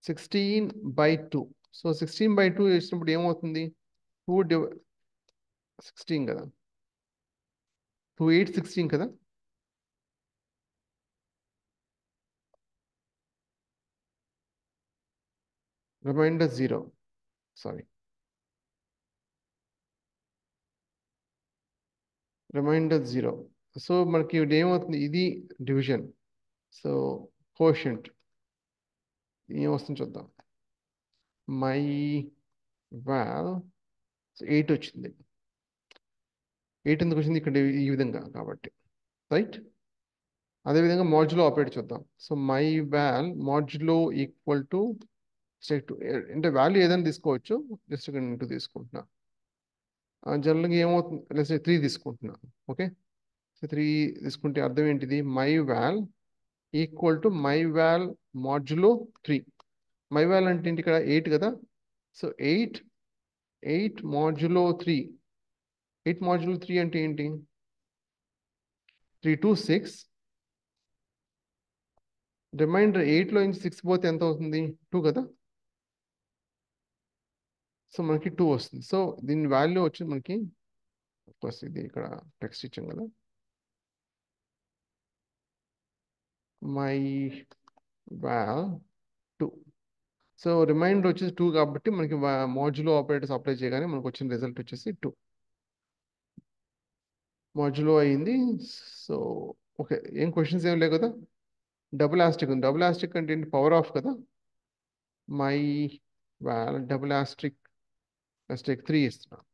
16/2. సో 16/2 చేసినప్పుడు ఏమవుతుంది 16 కదా, 2 8 16 కదా. Reminder 0, sorry reminder 0. సో మనకి ఇది ఏమవుతుంది, ఇది డివిజన్. సో కోషంట్ ఏమొస్తుంది చూద్దాం. మై వాల్ 8 వచ్చింది. 8 ఎందుకు వచ్చింది ఇక్కడ ఈ విధంగా కాబట్టి, రైట్. అదేవిధంగా మాడ్యులో ఆపరేట్ చూద్దాం. So my wall modulo equal to అంటే వాల్యూ ఏదైనా తీసుకోవచ్చు, జస్ట్ ఇక్కడ ఇంటూ తీసుకుంటున్నా. జనరల్గా ఏమవుతుంది, లెట్స్ 3 తీసుకుంటున్నా. ఓకే, సో 3 తీసుకుంటే అర్థం ఏంటిది, my val equal to my wall modulo 3. My wall అంటే ఏంటి ఇక్కడ 8 కదా. So 8 modulo 3. 8 మాడ్యులో 3 అంటే ఏంటి, 3 2 6. రిమైండర్ 8లో నుంచి 6 పోతే ఎంత అవుతుంది 2 కదా. సో మనకి 2 వస్తుంది. సో దీని వాల్యూ వచ్చి మనకి ఫస్ట్ ఇది ఇక్కడ టెక్స్ట్ ఇచ్చాం కదా, మై వాల్ 2. సో రిమైండర్ వచ్చేసి 2 కాబట్టి మనకి మాడ్యులో ఆపరేటర్స్ అప్లై చేయగానే మనకు వచ్చిన రిజల్ట్ వచ్చేసి 2. మాడ్యులో అయింది. సో ఓకే, ఏం క్వశ్చన్స్ ఏం లేవు కదా. డబుల్ ఆస్ట్రిక్ ఉంది, డబుల్ ఆస్ట్రిక్ అంటే ఏంటి, పవర్ ఆఫ్ కదా. మై వాల్ డబుల్ ఆస్ట్రిక్ 3 ఇస్తున్నాను.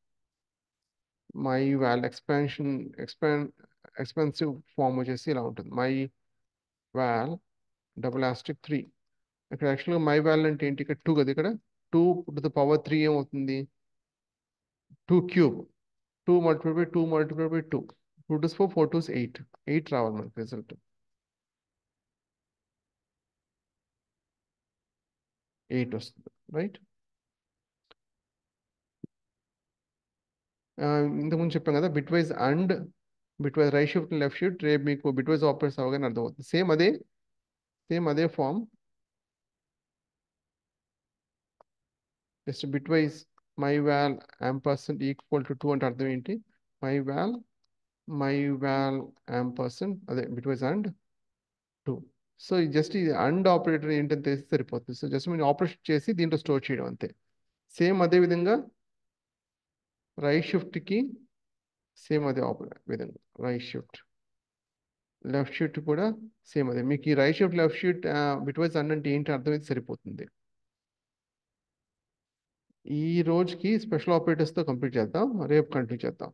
మై వాల్ ఎక్స్పెన్సివ్ ఫామ్ వచ్చేసి ఇలా ఉంటుంది, మై వాల్ డబుల్ ఆస్ట్రిక్ 3. ఇక్కడ యాక్చువల్గా మై వాల్ అంటే ఏంటి, ఇక్కడ 2 కదా, ఇక్కడ 2 టు ద పవర్ 3 ఏమవుతుంది 2 cube. 2 multiplied by 2 multiplied by 2, 2 to 4, 4 to 8. 8 రావాలి మనకి రిజల్ట్, 8 వస్తుంది, రైట్. ఇంతకుముందు చెప్పాం కదా, bitwise and bitwise right shift left shift, రేపు మీకు బిట్వైజ్ ఆపరేటర్స్ అవగానే అర్థమవుతుంది. సేమ్ అదే form, just bitwise my val ampersand equal to 2 అంటే అర్థం ఏంటి? మై వాల్ యాంపర్సెంట్ అదే బిట్వైజ్ అండ్ 2. సో జస్ట్ ఇది అండ్ ఆపరేటర్ ఏంటని తెలిస్తే సరిపోతుంది. సో జస్ట్ మీరు ఆపరేషన్ చేసి దీంట్లో స్టోర్ చేయడం అంతే. సేమ్ అదే విధంగా రైట్ షిఫ్ట్కి సేమ్ అదే విధంగా రైట్ షిఫ్ట్ లెఫ్ట్ షిఫ్ట్ కూడా సేమ్ అదే. మీకు ఈ right shift left shift bitwise and అంటే ఏంటి అర్థమైతే సరిపోతుంది. ఈ రోజుకి స్పెషల్ ఆపరేటర్స్తో కంప్లీట్ చేద్దాం, రేపు కంటిన్యూ చేద్దాం.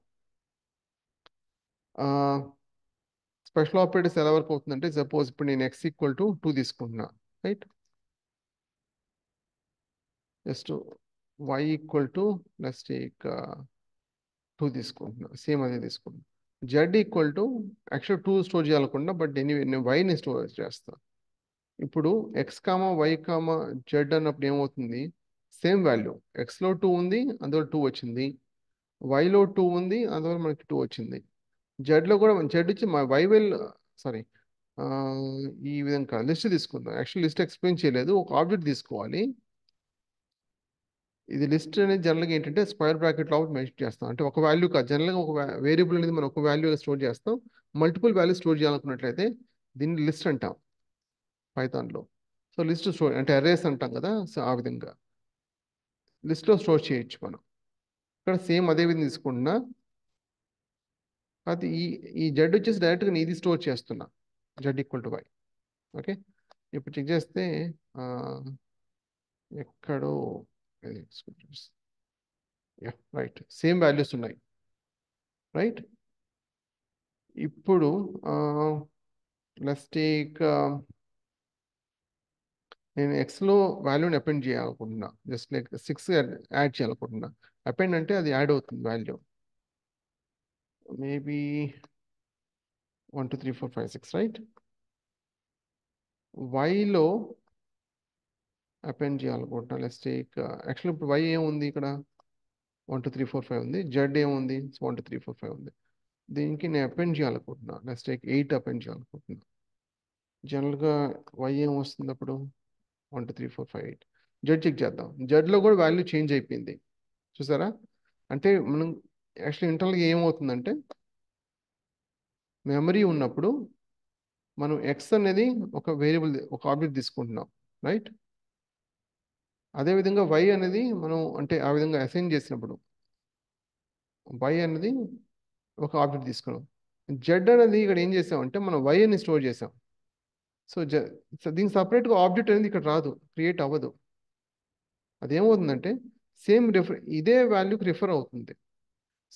స్పెషల్ ఆపరేటర్స్ ఎలా వరకు అవుతుందంటే, సపోజ్ ఇప్పుడు నేను x ఈక్వల్ టు 2 తీసుకుంటున్నా, right? Just y equal to let's take 2 తీసుకుంటున్నా, సేమ్ అదే తీసుకుంటున్నా. z equal to actual 2 store చేయాలనుకున్నా, బట్ ఎనీవే నేను y ని స్టోర్ చేస్తాను. ఇప్పుడు x comma y comma z అన్నప్పుడు ఏమవుతుంది? సేమ్ వాల్యూ, xలో 2 ఉంది అందువల్ల 2 వచ్చింది, yలో 2 ఉంది అందువల్ల మనకి 2 వచ్చింది. జెడ్లో కూడా జెడ్ వచ్చి మా వైవెల్ సారీ ఈ విధంగా లిస్ట్ తీసుకుందాం. యాక్చువల్ లిస్ట్ ఎక్స్ప్లెయిన్ చేయలేదు, ఒక ఆబ్జెక్ట్ తీసుకోవాలి. ఇది లిస్ట్ అనేది జనరల్గా ఏంటంటే స్క్వేర్ బ్రాకెట్ లోపల మెన్షన్ చేస్తాం. అంటే ఒక వాల్యూ కాదు, జనరల్గా ఒక వేరియబుల్ అనేది మనం ఒక వాల్యూ స్టోర్ చేస్తాం. మల్టిపుల్ వాల్యూ స్టోర్ చేయాలనుకున్నట్లయితే దీన్ని లిస్ట్ అంటాం పైథాన్లో. సో లిస్ట్ స్టోర్ అంటే అరేస్ అంటాం కదా, సో ఆ విధంగా లిస్ట్లో స్టోర్ చేయొచ్చు మనం. ఇక్కడ సేమ్ అదే విధంగా తీసుకుంటున్నా, అది ఈ జెడ్ వచ్చేసి డైరెక్ట్గా నేను ఇది స్టోర్ చేస్తున్నా, z equal to y. Okay, ఇప్పుడు చెక్ చేస్తే ఎక్కడో రైట్ సేమ్ వాల్యూస్ ఉన్నాయి, రైట్? ఇప్పుడు లెట్స్ టేక్ నేను ఎక్స్లో వాల్యూని అపెండ్ చేయాలనుకుంటున్నా, జస్ట్ లైక్ 6 యాడ్ చేయాలనుకుంటున్నా. అపెండ్ అంటే అది యాడ్ అవుతుంది వాల్యూ, మేబీ 1 2 3 4 5 6, రైట్? వైలో అపెండ్ చేయాలనుకుంటున్నా, లెట్స్ టేక్ యాక్చువల్లీ ఇప్పుడు వై ఏముంది ఇక్కడ? 1 2 3 4 5 ఉంది. జెడ్ ఏముంది? 1 2 3 4 5 ఉంది. దీనికి నేను అపెండ్ చేయాలనుకుంటున్నా, లెట్స్ టేక్ 8 అపెండ్ చేయాలనుకుంటున్నా. జనరల్గా వై ఏం వస్తుంది అప్పుడు? 1 2 3 4 5 8. జెడ్ చెక్ చేద్దాం. జెడ్లో కూడా వాల్యూ చేంజ్ అయిపోయింది, చూసారా? అంటే మనం యాక్చువల్లీ ఇంటర్నల్గా ఏమవుతుందంటే, మెమరీ ఉన్నప్పుడు మనం ఎక్స్ అనేది ఒక వేరియబుల్ ఒక ఆబ్జెక్ట్ తీసుకుంటున్నాం, రైట్? అదేవిధంగా వై అనేది మనం అంటే ఆ విధంగా అసైన్ చేసినప్పుడు వై అనేది ఒక ఆబ్జెక్ట్ తీసుకున్నాం. జెడ్ అనేది ఇక్కడ ఏం చేసామంటే మనం వై అని స్టోర్ చేసాం. సో దీనికి సపరేట్గా ఆబ్జెక్ట్ అనేది ఇక్కడ రాదు, క్రియేట్ అవ్వదు. అదేమవుతుందంటే సేమ్ ఇదే వాల్యూకి రిఫర్ అవుతుంది.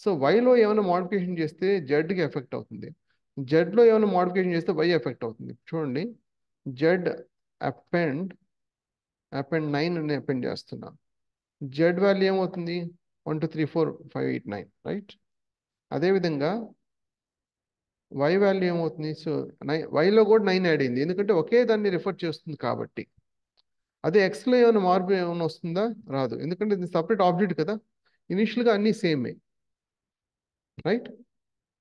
సో వైలో ఏమైనా మోడిఫికేషన్ చేస్తే జెడ్కి ఎఫెక్ట్ అవుతుంది, జెడ్లో ఏమైనా మోడిఫికేషన్ చేస్తే వై ఎఫెక్ట్ అవుతుంది. చూడండి, జెడ్ అపెండ్ 9 అని అపెండ్ చేస్తున్నా, జెడ్ వాల్యూ ఏమవుతుంది? 1 2 3 4 5 8 9, రైట్? అదేవిధంగా వై వాల్యూ ఏమవుతుంది? సో వైలో కూడా 9 యాడ్ అయింది, ఎందుకంటే ఒకే దాన్ని రిఫర్ చేస్తుంది కాబట్టి. అదే ఎక్స్లో ఏమైనా మార్పు ఏమైనా వస్తుందా? రాదు, ఎందుకంటే ఇది సపరేట్ ఆబ్జెక్ట్ కదా, ఇనిషియల్గా అన్నీ సేమే, రైట్?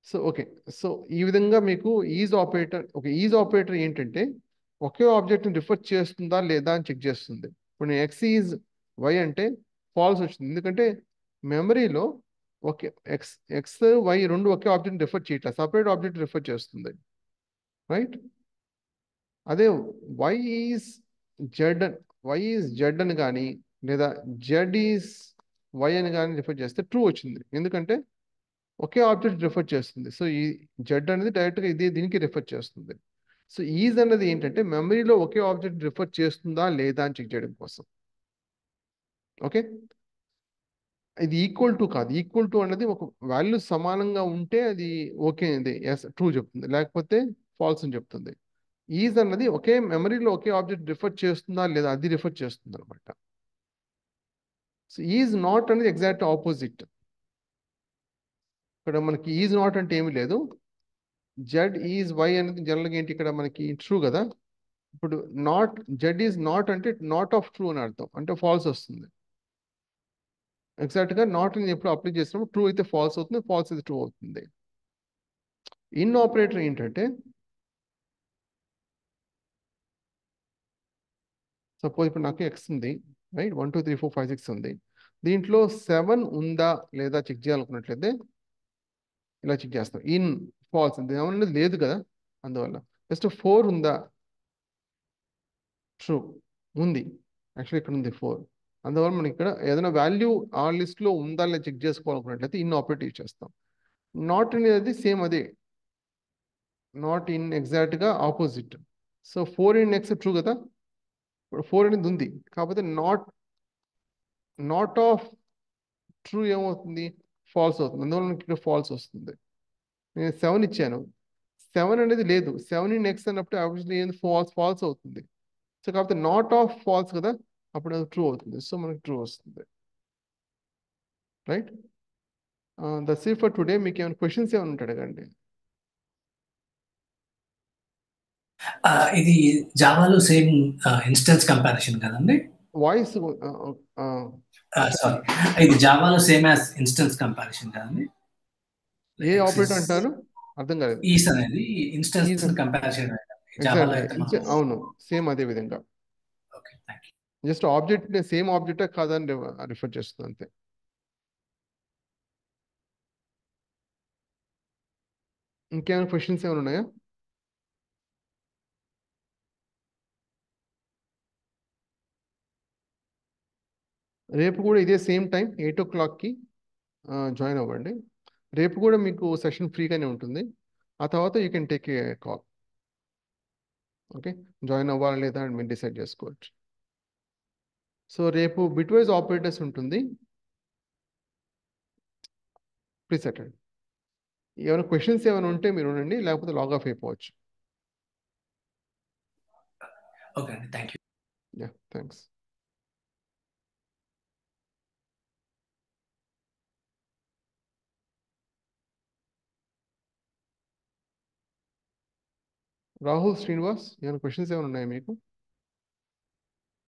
సో ఓకే, సో ఈ విధంగా మీకు ఈజ్ ఆపరేటర్ ఏంటంటే ఒకే ఆబ్జెక్ట్ని రిఫర్ చేస్తుందా లేదా అని చెక్ చేస్తుంది. ఇప్పుడు నేను ఎక్స్ ఈజ్ వై అంటే ఫాల్స్ వచ్చింది, ఎందుకంటే మెమరీలో ఒకే ఎక్స్ వై రెండు ఒకే ఆబ్జెక్ట్ని రిఫర్ చేయట్లా, సపరేట్ ఆబ్జెక్ట్ రిఫర్ చేస్తుంది, రైట్? అదే వై ఈజ్ జెడ్ అని కానీ లేదా జెడ్ ఈజ్ వై అని కానీ రిఫర్ చేస్తే ట్రూ వచ్చింది, ఎందుకంటే ఒకే ఆబ్జెక్ట్ రిఫర్ చేస్తుంది. సో ఈ జెడ్ అనేది డైరెక్ట్గా దీనికి రిఫర్ చేస్తుంది. సో ఈజ్ అన్నది ఏంటంటే మెమరీలో ఒకే ఆబ్జెక్ట్ రిఫర్ చేస్తుందా లేదా అని చెక్ చేయడం కోసం. ఓకే, ఇది ఈక్వల్ టు కాదు, ఈక్వల్ టు అన్నది ఒక వాల్యూ సమానంగా ఉంటే అది ఓకే, అది ఎస్ ట్రూ చెప్తుంది, లేకపోతే ఫాల్స్ అని చెప్తుంది. ఈజ్ అన్నది ఒకే మెమరీలో ఒకే ఆబ్జెక్ట్ రిఫర్ చేస్తుందా లేదా అది రిఫర్ చేస్తుంది అనమాట. సో ఈజ్ నాట్ అనేది ఎగ్జాక్ట్ ఆపోజిట్. ఇక్కడ మనకి ఈజ్ నాట్ అంటే ఏమీ లేదు, జెడ్ ఈజ్ వై అనేది జనరల్గా ఏంటి ఇక్కడ మనకి ట్రూ కదా. ఇప్పుడు జెడ్ ఈజ్ నాట్ అంటే నాట్ ఆఫ్ ట్రూ అని అర్థం, అంటే ఫాల్స్ వస్తుంది. ఎగ్జాక్ట్గా నాట్ ఇన్ ఎప్పుడు అప్లై చేసినప్పుడు ట్రూ అయితే ఫాల్స్ అవుతుంది, ఫాల్స్ అయితే ట్రూ అవుతుంది. ఇన్ ఆపరేటర్ ఏంటంటే సపోజ్ ఇప్పుడు నాకు ఎక్స్ ఉంది, రైట్, 1 2 3 4 5 6 ఉంది. దీంట్లో 7 ఉందా లేదా చెక్ చేయాలనుకున్నట్లయితే ఇలా చెక్ చేస్తాం. ఇన్ ఫాల్స్ ఏమన్నా లేదు కదా, అందువల్ల జస్ట్ 4 ఉందా, ట్రూ ఉంది, యాక్చువల్లీ ఇక్కడ ఉంది 4. అందువల్ల మనం ఇక్కడ ఏదైనా వాల్యూ ఆ లిస్ట్లో ఉందా లేదా చెక్ చేసుకోవాలనుకున్నట్లయితే ఇన్ ఆపరేట్ యూజ్ చేస్తాం. నాట్ అనేది సేమ్ అదే, నాట్ ఇన్ ఎగ్జాక్ట్గా opposite. So 4 in X true కదా, ఇప్పుడు 4 అనేది ఉంది, కాకపోతే నాట్ ఆఫ్ ట్రూ ఏమవుతుంది, ఫాల్స్ అవుతుంది. అందువల్ల మనకి ఇక్కడ ఫాల్స్ వస్తుంది. నేను 7 ఇచ్చాను, 7 అనేది లేదు, 7 ఇన్ ఎక్స్ అన్నప్పుడు ఆబ్వియస్లీ ఏంది, ఫాల్స్ అవుతుంది. సో కాకపోతే నాట్ ఆఫ్ ఫాల్స్ కదా, అప్పుడు అది ట్రూ అవుతుంది. సో మనకి ట్రూ వస్తుంది, right. That's it for today. మీకు ఏమైనా క్వశ్చన్స్ ఏమైనా ఉంటాయి అడగండి. ఇది జావాలో సేమ్ ఇన్స్టెన్స్ కంపారిజన్ కదండి? వాయిస్ సారీ, ఇది జావాలో సేమ్ యాజ్ ఇన్స్టెన్స్ కంపారిజన్ కదండి? ఏ ఆపరేటర్ అంటారు, అర్థం కాలేదు. ఈస్ అనేది ఇన్స్టెన్స్ కంపారిజన్ జావాలో అయితే ఎగ్జాక్ట్లీ, అవును, సేమ్ అదే విధంగా. Okay, thank you. Just object same ఆబ్జెక్టే కాదని రిఫర్ చేస్తుంది అంతే. ఇంకేమైనా క్వశ్చన్స్ ఏమైనా ఉన్నాయా? రేపు కూడా ఇదే సేమ్ టైం 8 o'clockకి జాయిన్ అవ్వండి. రేపు కూడా మీకు సెషన్ ఫ్రీగానే ఉంటుంది. ఆ తర్వాత you can take a call. Okay, join అవ్వాలి లేదా అని మీరు డిసైడ్ చేసుకోవచ్చు. సో రేపు బిట్వైజ్ ఆపరేటర్స్ ఉంటుంది, ప్లీజ్ అటెండ్. ఏమైనా క్వశ్చన్స్ ఏమైనా ఉంటే మీరు ఉండండి, లేకపోతే లాగ్ ఆఫ్ అయిపోవచ్చు. ఓకే అండి, thank you. Yeah, thanks. Rahul Srinivas, ఏమైనా క్వశ్చన్స్ ఏమైనా ఉన్నాయా మీకు?